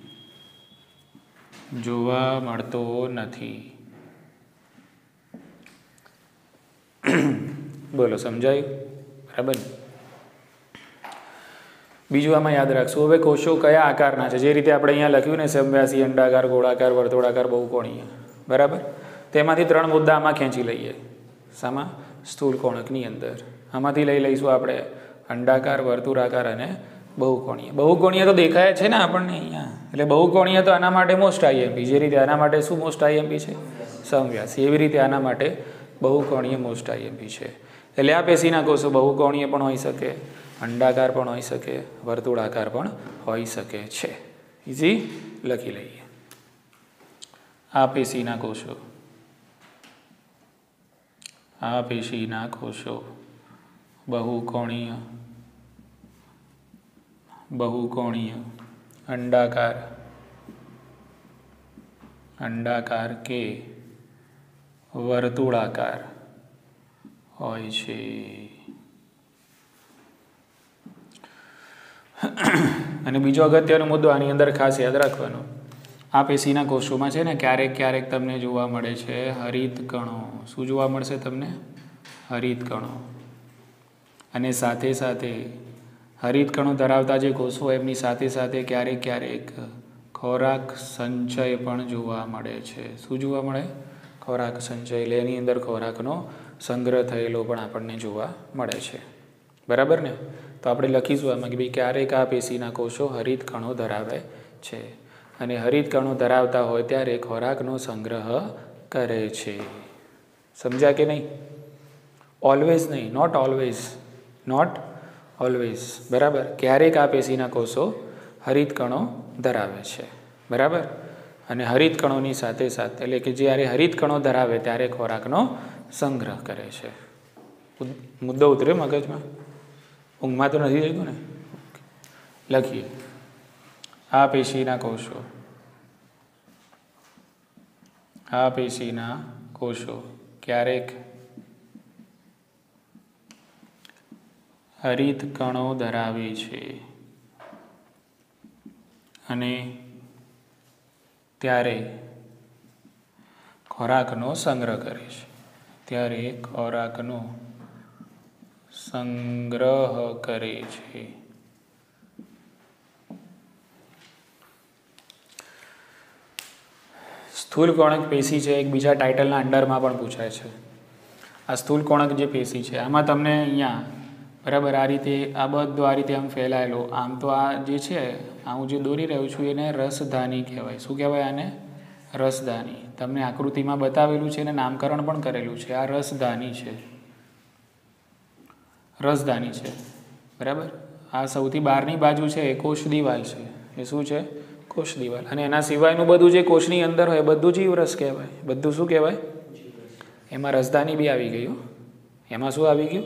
બોલો, સમજાયું? બરાબર. બીજું આમાં યાદ રાખશું. હવે કોષો કયા આકારના છે? જે રીતે આપણે અહીંયા લખ્યું ને, સમવ્યાસી, અંડાકાર, ગોળાકાર, વર્તુળાકાર, બહુકોણીય. બરાબર. તેમાંથી 3 મુદ્દા આમાં ખેંચી લઈએ. શામાં? સ્થૂળ કોણકની અંદર. આમાંથી લઈશું આપણે અંડાકાર, વર્તુળાકાર અને બહુકોણીય. બહુકોણીય તો દેખાય છે ને આપણને અહીંયા. એટલે બહુકોણીય તો આના માટે મોસ્ટ આઈએમપી. જે રીતે આના માટે શું મોસ્ટ આઈએમપી છે? સમવ્યાસી. એવી રીતે આના માટે બહુકોણીય મોસ્ટ આઈએમપી છે. એટલે આ પેશીના કોષો બહુકોણીય પણ હોઈ શકે, અંડાકાર પણ હોઈ શકે, વર્તુળાકાર પણ હોઈ શકે છે. ઇઝી, લખી લઈએ. આ પેશીના કોષો બહુકોણીય, અંડાકાર કે વર્તુળાકાર હોય છે. અને બીજો અગત્યનો મુદ્દો આની અંદર ખાસ યાદ રાખવાનો, આ પેશીના કોષોમાં છે ને ક્યારેક તમને જોવા મળે છે હરિત કણો. શું જોવા મળશે તમને? હરિત કણો. અને સાથે હરિત કણો ધરાવતા જે કોષો એમની સાથે ક્યારેક ખોરાક સંચય પણ જોવા મળે છે. શું જોવા મળે? ખોરાક સંચય. એટલે એની અંદર ખોરાકનો સંગ્રહ થયેલો પણ આપણને જોવા મળે છે. બરાબર ને? તો આપણે લખીશું આમાં કે ભાઈ ક્યારેક આ પેશીના કોષો હરિત કણો ધરાવે છે અને હરિત કણો ધરાવતા હોય ત્યારે ખોરાકનો સંગ્રહ કરે છે. સમજ્યા કે નહીં? ઓલવેઝ નહીં, નોટ ઓલવેઝ. બરાબર. ક્યારેક આ પેશીના કોષો હરિત કણો ધરાવે છે. બરાબર. અને હરિત કણોની સાથે એટલે કે જ્યારે હરિત કણો ધરાવે ત્યારે ખોરાકનો સંગ્રહ કરે છે. મુદ્દો ઉતર્યો મગજમાં? ઊંઘમાં તો નથી જતું ને? લખીએ. આ પેશીના કોષો ક્યારેક હરિત કણો ધરાવે છે અને ત્યારે ખોરાકનો સંગ્રહ કરે છે. સ્થૂળ કોણક પેશી છે, એક બીજા ટાઇટલના અંડરમાં પણ પૂછાય છે. આ સ્થૂળ કોણક જે પેશી છે આમાં તમને અહીંયા બરાબર આ રીતે આ બધું આ રીતે આમ ફેલાયેલો. આમ તો આ જે છે હું જે દોરી રહ્યો છું એને રસધાની કહેવાય. શું કહેવાય આને? રસધાની. તમને આકૃતિમાં બતાવેલું છે અને નામકરણ પણ કરેલું છે. આ રસધાની છે. બરાબર. આ સૌથી બહારની બાજુ છે એ કોષ દિવાલ છે. એ શું છે? કોષ દિવાલ. અને એના સિવાયનું બધું જે કોષની અંદર હોય બધું જીવરસ કહેવાય. બધું શું કહેવાય? એમાં રસધાની બી આવી ગયું. એમાં શું આવી ગયું?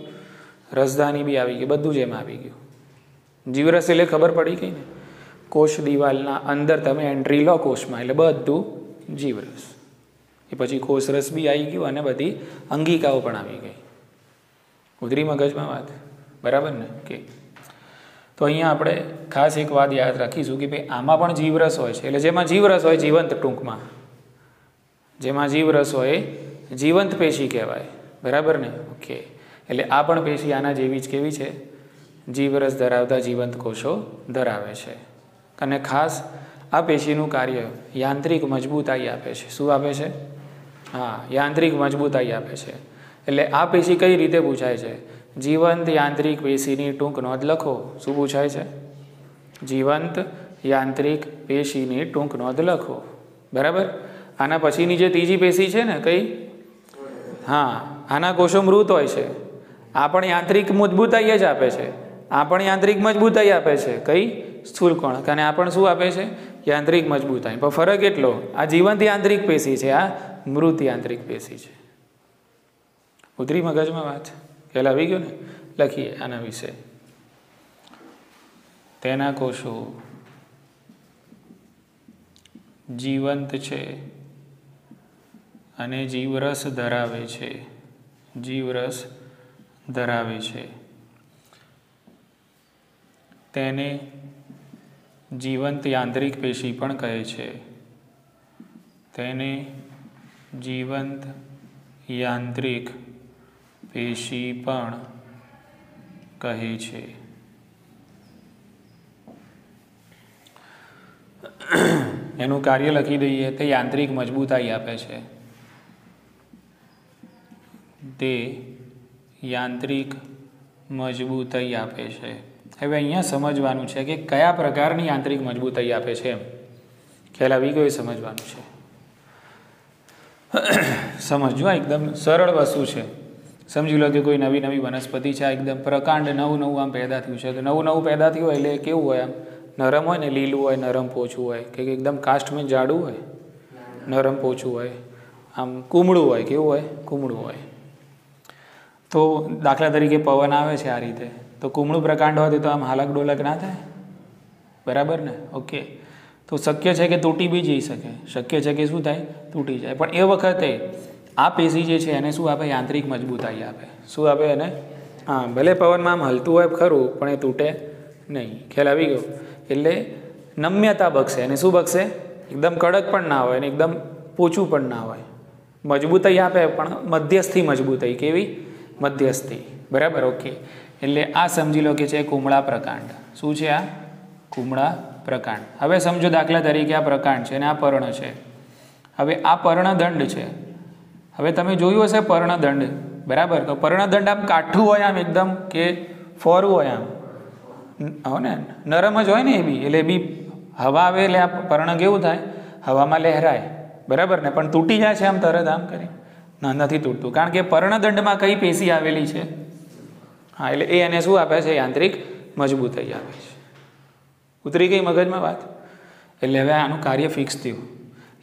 રસધાની બી આવી ગઈ. બધું જ એમાં આવી ગયું. જીવરસ એટલે ખબર પડી ગઈ ને, કોષ દિવાલના અંદર તમે એન્ટ્રી લો કોષમાં એટલે બધું જીવરસ. એ પછી કોષરસ બી આવી ગયું અને બધી અંગિકાઓ પણ આવી ગઈ. ઉતરી મગજમાં વાત? બરાબર ને? કે તો અહીંયા આપણે ખાસ એક વાત યાદ રાખીશું કે ભાઈ આમાં પણ જીવરસ હોય છે. એટલે જેમાં જીવરસ હોય જીવંત, ટૂંકમાં જેમાં જીવરસ હોય જીવંત પેશી કહેવાય. બરાબર ને? ઓકે. એટલે આ પણ પેશી આના જેવી જ કેવી છે? જીવરસ ધરાવતા જીવંત કોષો ધરાવે છે. અને ખાસ આ પેશીનું કાર્ય યાંત્રિક મજબૂતાઈ આપે છે. શું આપે છે? હા, યાંત્રિક મજબૂતાઈ આપે છે. એટલે આ પેશી કઈ રીતે પૂછાય છે? જીવંત યાંત્રિક પેશીની ટૂંક નોંધ લખો. શું પૂછાય છે? જીવંત યાંત્રિક પેશીની ટૂંક નોંધ લખો. બરાબર? આના પછીની જે ત્રીજી પેશી છે ને, કઈ? હા, આના કોષો મૃત હોય છે. આ પણ યાંત્રિક મજબૂતાઈ જ આપે છે. આ પણ યાંત્રિક મજબૂતાઈ આપે છે. કઈ? સ્થૂલકોણક. અને આ પણ શું આપે છે? યાંત્રિક મજબૂતાઈ. પણ ફરક એટલો, આ જીવંત યાંત્રિક પેશી છે, આ મૃત યાંત્રિક પેશી છે. ઉતરી મગજમાં વાત? ખ્યાલ આવી ગયો ને? લખીએ આના વિશે. તેના કોષો જીવંત છે અને જીવરસ ધરાવે છે. જીવરસ ધરાવે છે. તેને જીવંત યાંત્રિક પેશી પણ કહે છે. તેને જીવંત યાંત્રિક પેશી પણ કહે છે. એનું કાર્ય લખી દઈએ. તે યાંત્રિક મજબૂતાઈ આપે છે. તે યાંત્રિક મજબૂતાઈ આપે છે. હવે અહીંયા સમજવાનું છે કે કયા પ્રકારની યાંત્રિક મજબૂતાઈ આપે છે. એમ ખ્યાલ આવી ગયો? એ સમજવાનું છે. સમજો, એકદમ સરળ વસ્તુ છે. સમજી લો કે કોઈ નવી નવી વનસ્પતિ છે, આ એકદમ પ્રકાંડ નવું નવું આમ પેદા થયું છે. તો નવું નવું પેદા થયું હોય એટલે કેવું હોય? આમ નરમ હોય ને, લીલું હોય, નરમ પોચું હોય, કે એકદમ કાસ્ટમાં જાડું હોય, નરમ પોચું હોય, આમ કુમળું હોય. કેવું હોય? કુમળું હોય. તો દાખલા તરીકે પવન આવે છે આ રીતે, તો કુમળું પ્રકાંડ હોય તો આમ હાલક ડોલક ના થાય? બરાબર ને? ઓકે. તો શક્ય છે કે તૂટી બી જઈ શકે. શક્ય છે કે શું થાય? તૂટી જાય. પણ એ વખતે આ પેશી જે છે એને શું આપે? યાંત્રિક મજબૂતાઈ આપે. શું આપે એને? હા, ભલે પવનમાં આમ હલતું હોય ખરું, પણ એ તૂટે નહીં. ખ્યાલ આવી ગયો? એટલે નમ્યતા બક્ષે. એને શું બક્ષે? એકદમ કડક પણ ના હોય અને એકદમ પોચું પણ ના હોય. મજબૂતાઈ આપે પણ મધ્યસ્થી મજબૂતાઈ. કેવી? મધ્યસ્થી. બરાબર? ઓકે. એટલે આ સમજી લો કે છે કુમળા પ્રકાંડ. શું છે આ? કુમળા પ્રકાંડ. હવે સમજો દાખલા તરીકે આ પ્રકાંડ છે અને આ પર્ણ છે. હવે આ પર્ણદંડ છે. હવે તમે જોયું હશે પર્ણદંડ. બરાબર? તો પર્ણદંડ આમ કાઠું હોય, આમ એકદમ કે ફોરું હોય, આમ હો ને, નરમ જ હોય ને એ બી. એટલે બી હવા આવે એટલે આ પર્ણ કેવું થાય? હવામાં લહેરાય. બરાબર ને? પણ તૂટી જાય છે આમ તરત આમ કરી? ના, નથી તૂટતું. કારણ કે પર્ણદંડમાં કઈ પેશી આવેલી છે? હા, એટલે એ એને શું આપે છે? યાંત્રિક મજબૂતાઈ આપે છે. ઉતરી ગઈ મગજમાં વાત? એટલે હવે આનું કાર્ય ફિક્સ થયું.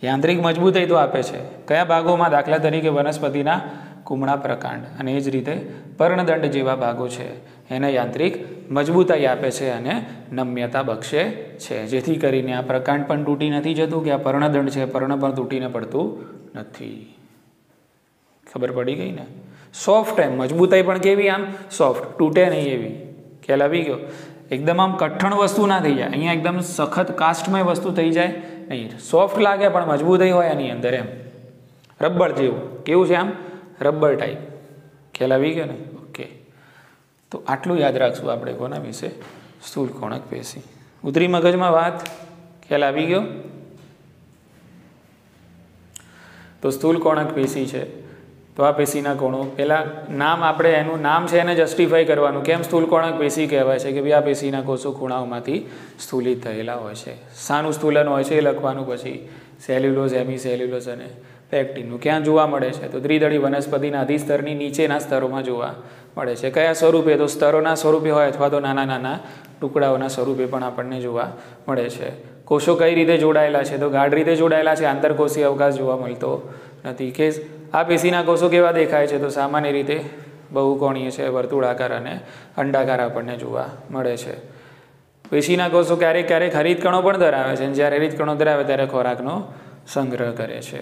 યાંત્રિક મજબૂતાઈ તો આપે છે. કયા ભાગોમાં? દાખલા તરીકે વનસ્પતિના કુમળા પ્રકાંડ. અને એ જ રીતે પર્ણદંડ જેવા ભાગો છે એને યાંત્રિક મજબૂતાઈ આપે છે અને નમ્યતા બક્ષે છે. જેથી કરીને આ પ્રકાંડ પણ તૂટી નથી જતું, કે આ પર્ણદંડ છે પર્ણ પણ તૂટીને પડતું નથી. ખબર પડી ગઈ ને? સોફ્ટ. એમ મજબૂતાઈ પણ કેવી? આમ સોફ્ટ, તૂટે નહીં એવી. ખ્યાલ આવી ગયો? એકદમ આમ કઠણ વસ્તુ ના થઈ જાય. અહીંયા એકદમ સખત કાસ્ટમય વસ્તુ થઈ જાય નહીં. સોફ્ટ લાગે પણ મજબૂતાઈ હોય એની અંદર. એમ રબર જેવું. કેવું છે? આમ રબર ટાઈપ. ખ્યાલ આવી ગયો ને? ઓકે. તો આટલું યાદ રાખશું આપણે કોના વિશે? સ્થૂલકોણક પેશી. ઉતરી મગજમાં વાત? ખ્યાલ આવી ગયો? તો સ્થૂલકોણક પેશી છે. તો આ પેશીના કોણો, પહેલાં નામ આપણે એનું નામ છે એને જસ્ટિફાઈ કરવાનું. કેમ સ્થૂલકોણક પેશી કહેવાય છે? કે ભાઈ આ પેશીના કોષો ખૂણાઓમાંથી સ્થૂલિત થયેલા હોય છે. શાનું સ્થૂલન હોય છે એ લખવાનું. પછી સેલ્યુલોઝ, હેમિસેલ્યુલોઝ અને પેક્ટિનનું ક્યાં જોવા મળે છે? તો દ્વિદળી વનસ્પતિના અધિસ્તરની નીચેના સ્તરોમાં જોવા મળે છે. કયા સ્વરૂપે? તો સ્તરોના સ્વરૂપે હોય અથવા તો નાના નાના ટુકડાઓના સ્વરૂપે પણ આપણને જોવા મળે છે. કોષો કઈ રીતે જોડાયેલા છે? તો ગાઢ રીતે જોડાયેલા છે. આંતરકોષીય અવકાશ જોવા મળતો નથી. કે આ પેશીના કોષો કેવા દેખાય છે? તો સામાન્ય રીતે બહુકોણીય છે, વર્તુળાકાર અને અંડાકાર આપણને જોવા મળે છે. પેશીના કોષો ક્યારેક ક્યારેક હરિતકણો પણ ધરાવે છે, અને જ્યારે હરિતકણો ધરાવે ત્યારે ખોરાકનો સંગ્રહ કરે છે.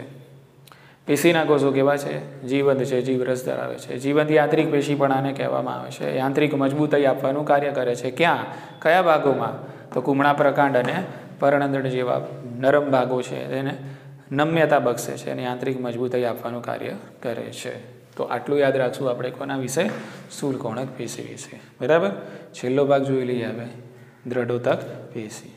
પેશીના કોષો કેવા છે? જીવંત છે, જીવરસ ધરાવે છે. જીવંત યાંત્રિક પેશી પણ આને કહેવામાં આવે છે. યાંત્રિક મજબૂતાઈ આપવાનું કાર્ય કરે છે. ક્યાં? કયા ભાગોમાં? તો કુમળા પ્રકાંડ અને પર્ણદંડ જેવા નરમ ભાગો છે તેને નમ્યતા બક્ષે છે અને યાંત્રિક મજબૂતાઈ આપવાનું કાર્ય કરે છે. તો આટલું યાદ રાખશું આપણે કોના વિશે? સ્થૂળકોણક પેશી વિશે. બરાબર. છેલ્લો ભાગ જોઈ લઈએ હવે, દ્રઢોતક પેશી.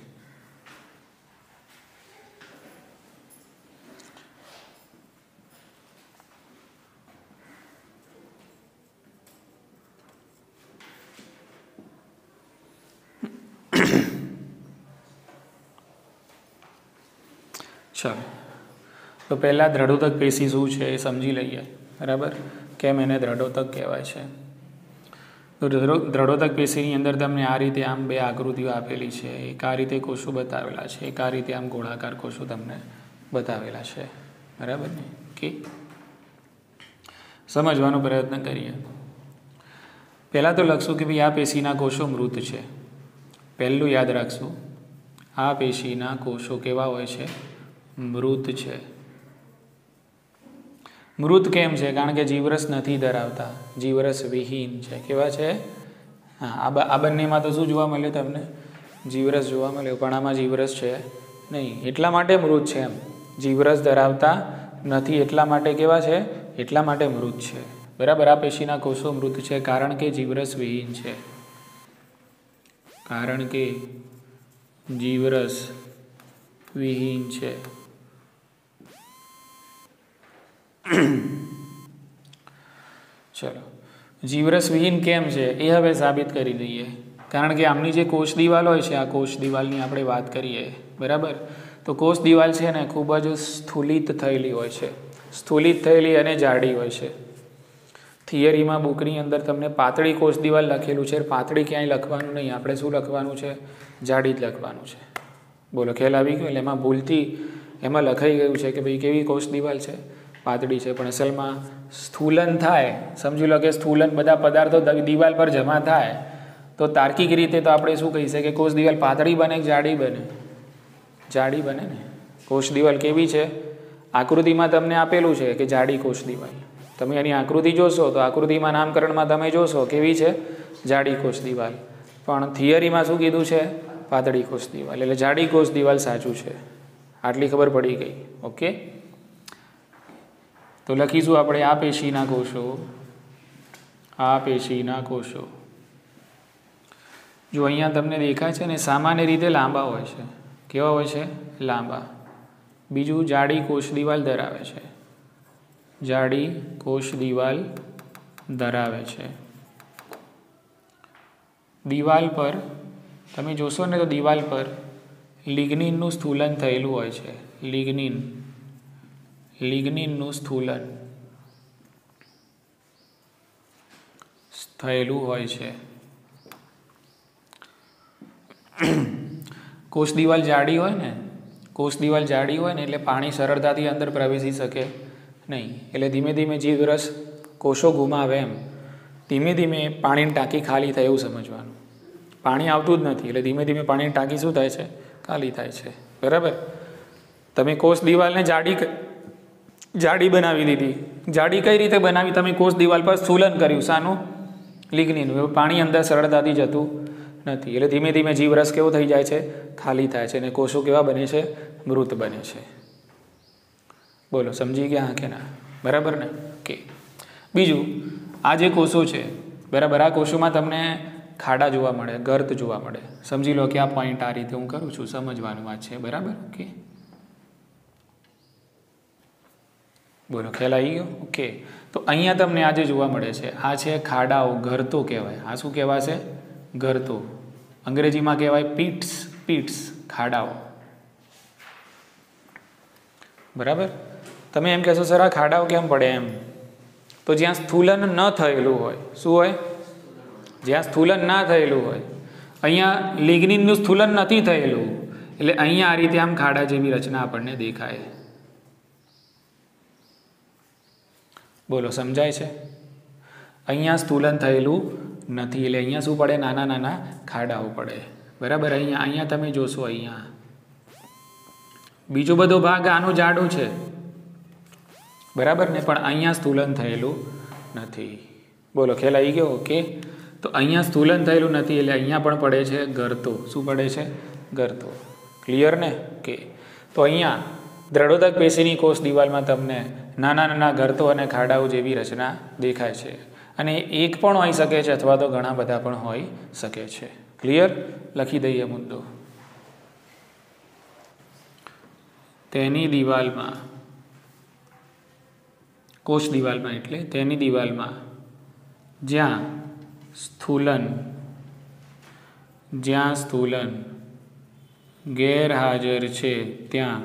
ચાલો, તો પહેલાં દ્રઢોતક પેશી શું છે એ સમજી લઈએ. બરાબર. કેમ એને દ્રઢોતક કહેવાય છે? તો દ્રઢોતક પેશીની અંદર તમને આ રીતે આમ બે આકૃતિઓ આપેલી છે. એક આ રીતે કોષો બતાવેલા છે, એક આ રીતે આમ ગોળાકાર કોષો તમને બતાવેલા છે. બરાબર ને? ઓકે, સમજવાનો પ્રયત્ન કરીએ. પહેલાં તો લખશું કે ભાઈ આ પેશીના કોષો મૃત છે. પહેલું યાદ રાખશું, આ પેશીના કોષો કેવા હોય છે? મૃત છે. મૃત કેમ છે? કારણ કે જીવરસ નથી ધરાવતા, જીવરસ વિહીન છે. કેવા છે? હા, આ બંનેમાં તો શું જોવા મળ્યું તમને? જીવરસ જોવા મળ્યું, પણ આમાં જીવરસ છે નહીં, એટલા માટે મૃત છે. એમ જીવરસ ધરાવતા નથી એટલા માટે કેવા છે? એટલા માટે મૃત છે. બરાબર. આ પેશીના કોષો મૃત છે કારણ કે જીવરસ વિહીન છે. કારણ કે જીવરસ વિહીન છે. ચલો, જીવરસ વિહીન કેમ છે એ હવે સાબિત કરી દઈએ. કારણ કે આમની જે કોષ દિવાલ હોય છે, આ કોષ દિવાલની આપણે વાત કરીએ. બરાબર. તો કોષ દિવાલ છે ને ખૂબ જ સ્થૂલિત થયેલી હોય છે. સ્થૂલિત થયેલી અને જાડી હોય છે. થિયરીમાં બુકની અંદર તમને પાતળી કોષ દિવાલ લખેલું છે. પાતળી ક્યાંય લખવાનું નહીં, આપણે શું લખવાનું છે? જાડી જ લખવાનું છે. બોલો, ખ્યાલ આવી ગયો? એટલે એમાં ભૂલથી એમાં લખાઈ ગયું છે કે ભાઈ કેવી કોષ દિવાલ છે? પાતળી છે. પણ અસલમાં સ્થૂલન થાય, સમજી લો કે સ્થૂલન બધા પદાર્થો દિવાલ પર જમા થાય તો તાર્કિક રીતે તો આપણે શું કહી શકીએ? કોષ દિવાલ પાતળી બને કે જાડી બને? જાડી બને ને. કોષ દિવાલ કેવી છે? આકૃતિમાં તમને આપેલું છે કે જાડી કોષ દિવાલ. તમે એની આકૃતિ જોશો તો આકૃતિમાં નામકરણમાં તમે જોશો કેવી છે? જાડી કોષ દિવાલ. પણ થિયરીમાં શું કીધું છે? પાતળી કોષ દિવાલ. એટલે જાડી કોષ દિવાલ સાચું છે. આટલી ખબર પડી ગઈ. ઓકે, તો લખીશું આપણે આ પેશીના કોષો, આ પેશીના કોષો જો અહીંયા તમને દેખાય છે ને, સામાન્ય રીતે લાંબા હોય છે. કેવા હોય છે? લાંબા. બીજું, જાડી કોષ દિવાલ ધરાવે છે. જાડી કોષ દિવાલ ધરાવે છે. દિવાલ પર તમે જોશો ને તો દિવાલ પર લિગ્નિનનું સ્થૂલન થયેલું હોય છે. લિગ્નિનનું સ્થૂલન થયેલું હોય છે. કોષ દિવાલ જાડી હોય ને, કોષ દિવાલ જાડી હોય ને એટલે પાણી સરળતાથી અંદર પ્રવેશી શકે નહીં. એટલે ધીમે ધીમે જીવરસ કોષો ગુમાવે એમ ધીમે ધીમે પાણીની ટાંકી ખાલી થાય એવું સમજવાનું. પાણી આવતું જ નથી એટલે ધીમે ધીમે પાણીની ટાંકી શું થાય છે? ખાલી થાય છે. બરાબર. તમે કોષ દિવાલને જાડી બનાવી દીધી. જાડી કઈ રીતે બનાવી? તમે કોષ દિવાલ પર સ્થૂલન કર્યું. શાનું? લિગ્નિનનું. પાણી અંદર સરળતાથી જતું નથી એટલે ધીમે ધીમે જીવરસ કેવો થઈ જાય છે? ખાલી થાય છે અને કોષો કેવા બને છે? મૃત બને છે. બોલો, સમજી ગયા? હા કે ના? બરાબર ને? ઓકે, બીજું, આ જે કોષો છે, બરાબર, આ કોષોમાં તમને ખાડા જોવા મળે, ગર્ત જોવા મળે. સમજી લો કે આ પોઈન્ટ આ રીતે હું કરું છું, સમજવાનું વાત છે. બરાબર. ઓકે, બોલો, ખ્યાલ આવી ગયો? ઓકે, તો અહીંયા તમને આ જે જોવા મળે છે આ છે ખાડાઓ, ગર્તો કહેવાય. આ શું કહેવાશે? ગર્તો. અંગ્રેજીમાં કહેવાય પીટ્સ. પીટ્સ, ખાડાઓ. બરાબર. તમે એમ કહેશો સર આ ખાડાઓ કેમ પડે? એમ તો જ્યાં સ્થૂલન ન થયેલું હોય, શું હોય? જ્યાં સ્થૂલન ના થયેલું હોય, અહીંયા લિગ્નિનનું સ્થૂલન નથી થયેલું એટલે અહીંયા આ રીતે આમ ખાડા જેવી રચના આપણને દેખાય. બોલો, સમજાય છે? અહીંયા સ્થૂલન થયેલું નથી એટલે અહીંયા શું પડે? નાના નાના ખાડાઓ પડે. બરાબર. અહીંયા તમે જોશો, અહીંયા બીજો બધો ભાગ આનો જાડો છે, બરાબર ને, પણ અહીંયા સ્થૂલન થયેલું નથી. બોલો, ખ્યાલ આવી ગયો? ઓકે. તો અહીંયા સ્થૂલન થયેલું નથી એટલે અહીંયા પણ પડે છે ગરતો. શું પડે છે? ગરતો. ક્લિયર ને? કે તો અહીંયા દ્રઢોદક પેશીની કોષ દિવાલમાં તમને નાના નાના ગરતો અને ખાડાઓ જેવી રચના દેખાય છે, અને એક પણ હોઈ શકે છે અથવા તો ઘણા બધા પણ હોઈ શકે છે. ક્લિયર? લખી દઈએ મુદ્દો. તેની દિવાલમાં, કોષ દિવાલમાં એટલે તેની દિવાલમાં જ્યાં સ્થૂલન ગેરહાજર છે ત્યાં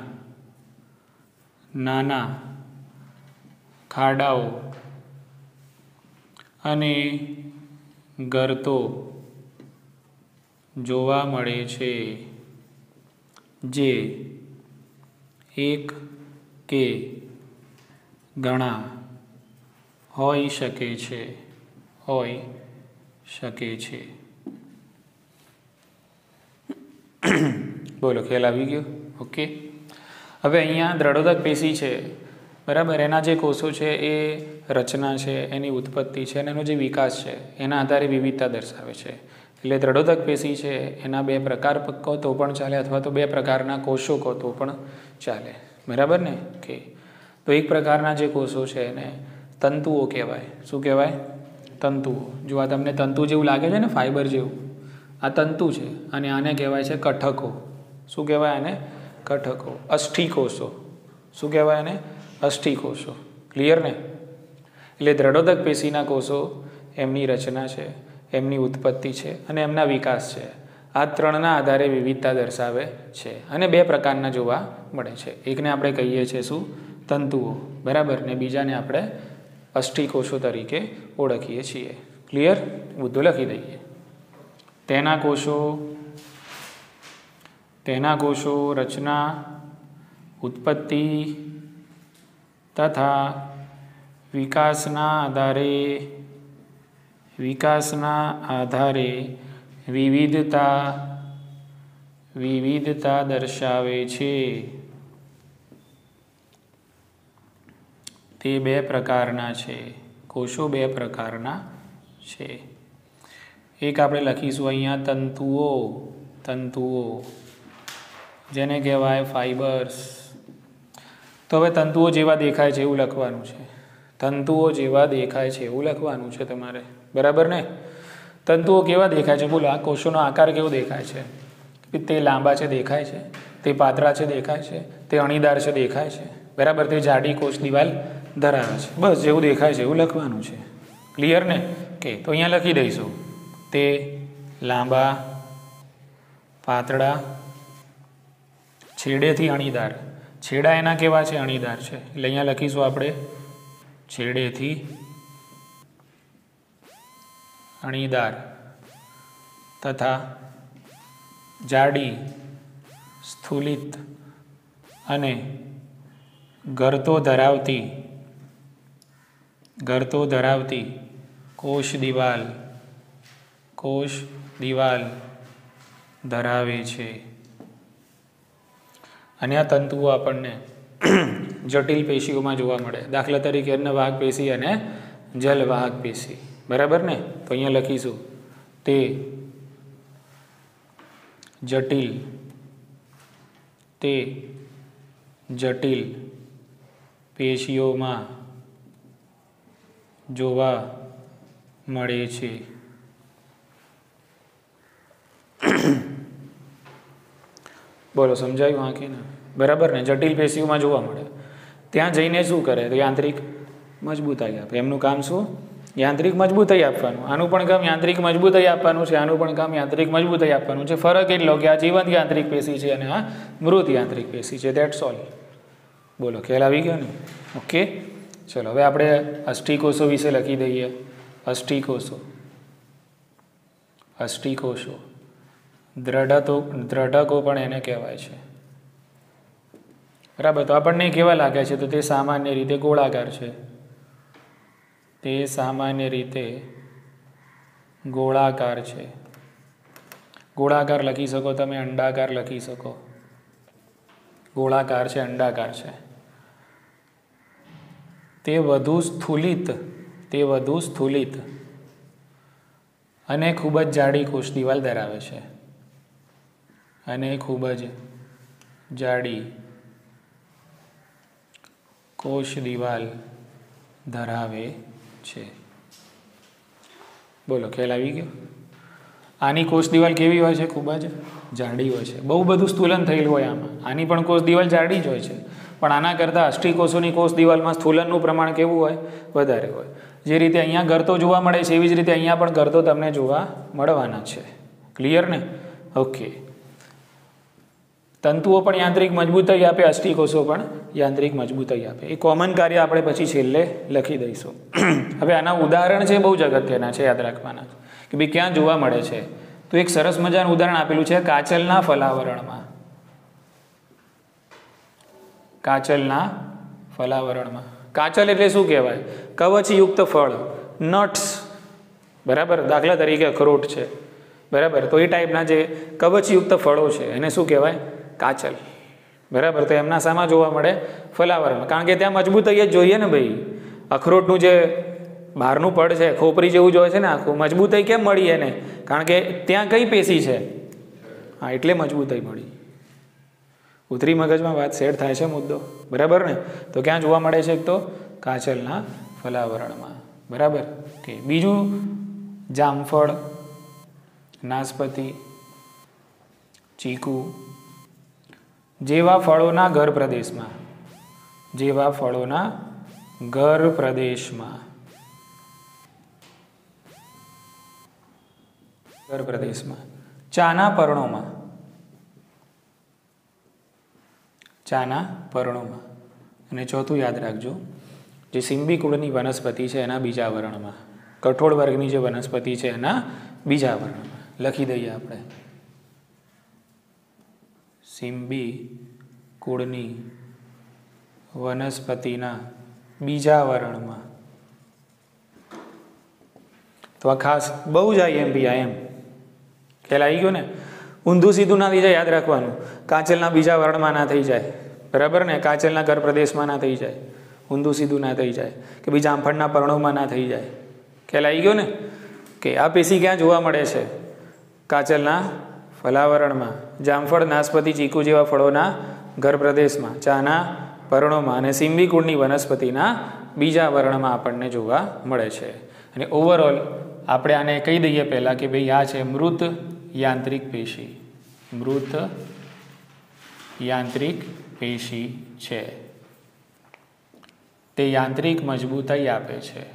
નાના ખાડાઓ અને ગરતો જોવા મળે છે, જે એક કે ઘણા હોઈ શકે છે. બોલો, ખ્યાલ આવી ગયો? ઓકે. હવે અહીંયા દ્રઢોદક પેશી છે, બરાબર, એના જે કોષો છે એ રચના છે, એની ઉત્પત્તિ છે અને એનો જે વિકાસ છે એના આધારે વિવિધતા દર્શાવે છે. એટલે દ્રઢોદક પેશી છે એના બે પ્રકાર કહો તો પણ ચાલે, અથવા તો બે પ્રકારના કોષો કહો તો પણ ચાલે. બરાબર ને? કે તો એક પ્રકારના જે કોષો છે એને તંતુઓ કહેવાય. શું કહેવાય? તંતુઓ. જો આ તમને તંતુ જેવું લાગે છે ને, ફાઈબર જેવું, આ તંતુ છે, અને આને કહેવાય છે કઠકો. શું કહેવાય આને? કઠકો. અષ્ઠિકોષો. શું કહેવાય આને? અષ્ઠિકોષો. ક્લિયર ને? એટલે દ્રઢોદક પેશીના કોષો એમની રચના છે, એમની ઉત્પત્તિ છે અને એમના વિકાસ છે. આ ત્રણના આધારે વિવિધતા દર્શાવે છે અને બે પ્રકારના જોવા મળે છે. એકને આપણે કહીએ છીએ શું? તંતુઓ. બરાબર ને? બીજાને આપણે અષ્ઠિકોષો તરીકે ઓળખીએ છીએ. ક્લિયર? મુદ્દો લખી દઈએ. તેના કોષો રચના, ઉત્પત્તિ તથા વિકાસના આધારે વિવિધતા દર્શાવે છે. તે બે પ્રકારના છે. કોષો બે પ્રકારના છે. એક આપણે લખીશું અહીંયા તંતુઓ, જેને કહેવાય ફાઈબર્સ. તો હવે તંતુઓ જેવા દેખાય છે એવું લખવાનું છે. તંતુઓ જેવા દેખાય છે એવું લખવાનું છે તમારે. બરાબર ને? તંતુઓ કેવા દેખાય છે? બોલો, આ કોષોનો આકાર કેવો દેખાય છે? તે લાંબા છે દેખાય છે, તે પાતળા છે દેખાય છે, તે અણીદાર છે દેખાય છે, બરાબર, તે જાડી કોષ દિવાલ ધરાવે છે. બસ જેવું દેખાય છે એવું લખવાનું છે. ક્લિયર ને? કે તો અહીંયા લખી દઈશું તે લાંબા, પાતળા, છેડેથી અણીદાર. છેડા એના કેવા છે? અણીદાર છે. એટલે અહીંયા લખીશું આપણે છેડેથી અણીદાર તથા જાડી, સ્થૂલિત અને ગરતો ધરાવતી કોષ દિવાલ ધરાવે છે. અને આ તંતુઓ આપણને જટિલ પેશીઓમાં જોવા મળે. દાખલા તરીકે અન્નવાહક પેશી અને જલવાહક પેશી. બરાબર ને? તો અહીંયા લખીશું તે જટિલ પેશીઓમાં જોવા મળે છે. બોલો, સમજાયું? હા કે ના? બરાબર ને? જટિલ પેશીઓમાં જોવા મળે. ત્યાં જઈને શું કરે? તો યાંત્રિક મજબૂતાઈ આપે. એમનું કામ શું? યાંત્રિક મજબૂતાઈ આપવાનું. આનું પણ કામ યાંત્રિક મજબૂતાઈ આપવાનું છે, આનું પણ કામ યાંત્રિક મજબૂતાઈ આપવાનું છે. ફરક એટલો કે આ જીવંત યાંત્રિક પેશી છે અને આ મૃત યાંત્રિક પેશી છે. That's all. બોલો, ખ્યાલ આવી ગયો ને? ઓકે. ચલો, હવે આપણે અષ્ટિકોષો વિશે લખી દઈએ. અષ્ટિકોષો દ્રઢકો પણ એને કહેવાય છે. બરાબર. તો આપણને કેવા લાગે છે? તો તે સામાન્ય રીતે ગોળાકાર છે. ગોળાકાર લખી શકો તમે, અંડાકાર લખી શકો, ગોળાકાર છે, અંડાકાર છે. તે વધુ સ્થૂલિત અને ખૂબ જ જાડી કોષ દિવાલ ધરાવે છે. અને ખૂબ જ જાડી કોષ દિવાલ ધરાવે છે. બોલો, ખ્યાલ આવી ગયો? આની કોષ દિવાલ કેવી હોય છે? ખૂબ જ જાડી હોય છે. બહુ બધું સ્થૂલન થયેલું હોય આમાં. આની પણ કોષ દિવાલ જાડી જ હોય છે, પણ આના કરતાં અષ્ટિકોષોની કોષ દિવાલમાં સ્થૂલનનું પ્રમાણ કેવું હોય? વધારે હોય. જે રીતે અહીંયા ગરતો જોવા મળે છે એવી જ રીતે અહીંયા પણ ગરતો તમને જોવા મળવાના છે. ક્લિયર ને? ઓકે. તંતુઓ પણ યાંત્રિક મજબૂતાઈ આપે, અષ્ટિકોષો પણ યાંત્રિક મજબૂતાઈ આપે. એ કોમન કાર્ય આપણે પછી છેલ્લે લખી દઈશું. હવે આના ઉદાહરણ છે, બહુ જ અગત્યના છે, યાદ રાખવાના કે ભાઈ ક્યાં જોવા મળે છે. તો એક સરસ મજાનું ઉદાહરણ આપેલું છે કાચલના ફલાવરણમાં. કાચલના ફલાવરણમાં. કાચલ એટલે શું કહેવાય? કવચયુક્ત ફળ, નટ્સ. બરાબર? દાખલા તરીકે અખરોટ છે. બરાબર? તો એ ટાઈપના જે કવચયુક્ત ફળો છે એને શું કહેવાય? કાચલ. બરાબર? તો એમના શામાં જોવા મળે? ફલાવરણમાં. કારણ કે ત્યાં મજબૂતાઈ જ જોઈએ ને ભાઈ. અખરોટનું જે બહારનું પડ છે, ખોપરી જેવું જ હોય છે ને આખું, મજબૂતાઈ કેમ મળી એને? કારણ કે ત્યાં કઈ પેશી છે? હા, એટલે મજબૂતાઈ મળી. ઉતરી મગજમાં વાત સેટ થાય છે મુદ્દો? બરાબર ને? તો ક્યાં જોવા મળે છે? તો કાચલના ફલાવરણમાં. બરાબર? કે બીજું જામફળ, નાશપતિ, ચીકુ જેવા ફળોના ઘર પ્રદેશમાં. જેવા ફળોના ઘર પ્રદેશમાં. ઘર પ્રદેશમાં. ચાના પર્ણોમાં. ચાના પર્ણોમાં. અને ચોથું યાદ રાખજો, જે સિંબી કુળની વનસ્પતિ છે એના બીજા વર્ણમાં. કઠોળ વર્ગની જે વનસ્પતિ છે એના બીજા વર્ણમાં. લખી દઈએ આપણે. સિંબી કુળની વનસ્પતિના બીજા વર્ણમાં. તો આ ખાસ બહુ જ આઈએમપી એમ ખ્યાલ આવી ગયો ને? ઊંધું સીધું ના થઈ જાય, યાદ રાખવાનું. કાચલના બીજા વર્ણમાં ના થઈ જાય. બરાબર ને? કાચલના ઘર પ્રદેશમાં ના થઈ જાય. ઊંધું સીધું ના થઈ જાય. કે ભાઈ જામફળના પર્ણોમાં ના થઈ જાય. ખ્યાલ આવી ગયો ને? કે આ પેશી ક્યાં જોવા મળે છે? કાચલના ફલાવરણમાં. જામફળ, નાશપતિ, ચીકુ જેવા ફળોના ઘર પ્રદેશમાં. ચાના પર્ણોમાં. અને સિંબી કુળની વનસ્પતિના બીજા વર્ણમાં આપણને જોવા મળે છે. અને ઓવરઓલ આપણે આને કહી દઈએ પહેલાં કે ભાઈ આ છે મૃત યાંત્રિક પેશી. મૃત યાંત્રિક પેશી છે. તે યાંત્રિક મજબૂતાઈ આપે છે.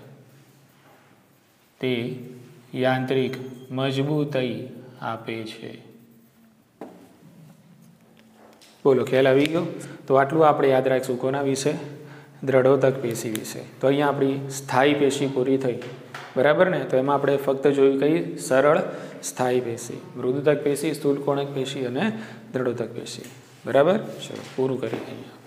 તે યાંત્રિક મજબૂતાઈ આપે છે. બોલો, ખ્યાલ આવી ગયો? તો આટલું આપણે યાદ રાખીશું. કોના વિશે? દ્રઢોદક પેશી વિશે. તો અહીંયા આપણી સ્થાયી પેશી પૂરી થઈ. બરાબર ને? તો એમાં આપણે ફક્ત જોયું કઈ? સરળ સ્થાયી પેશી, મૃદુતક પેશી, સ્થૂળકોણક પેશી અને દ્રઢોદક પેશી. બરાબર? ચલો પૂરું કરી દઈએ.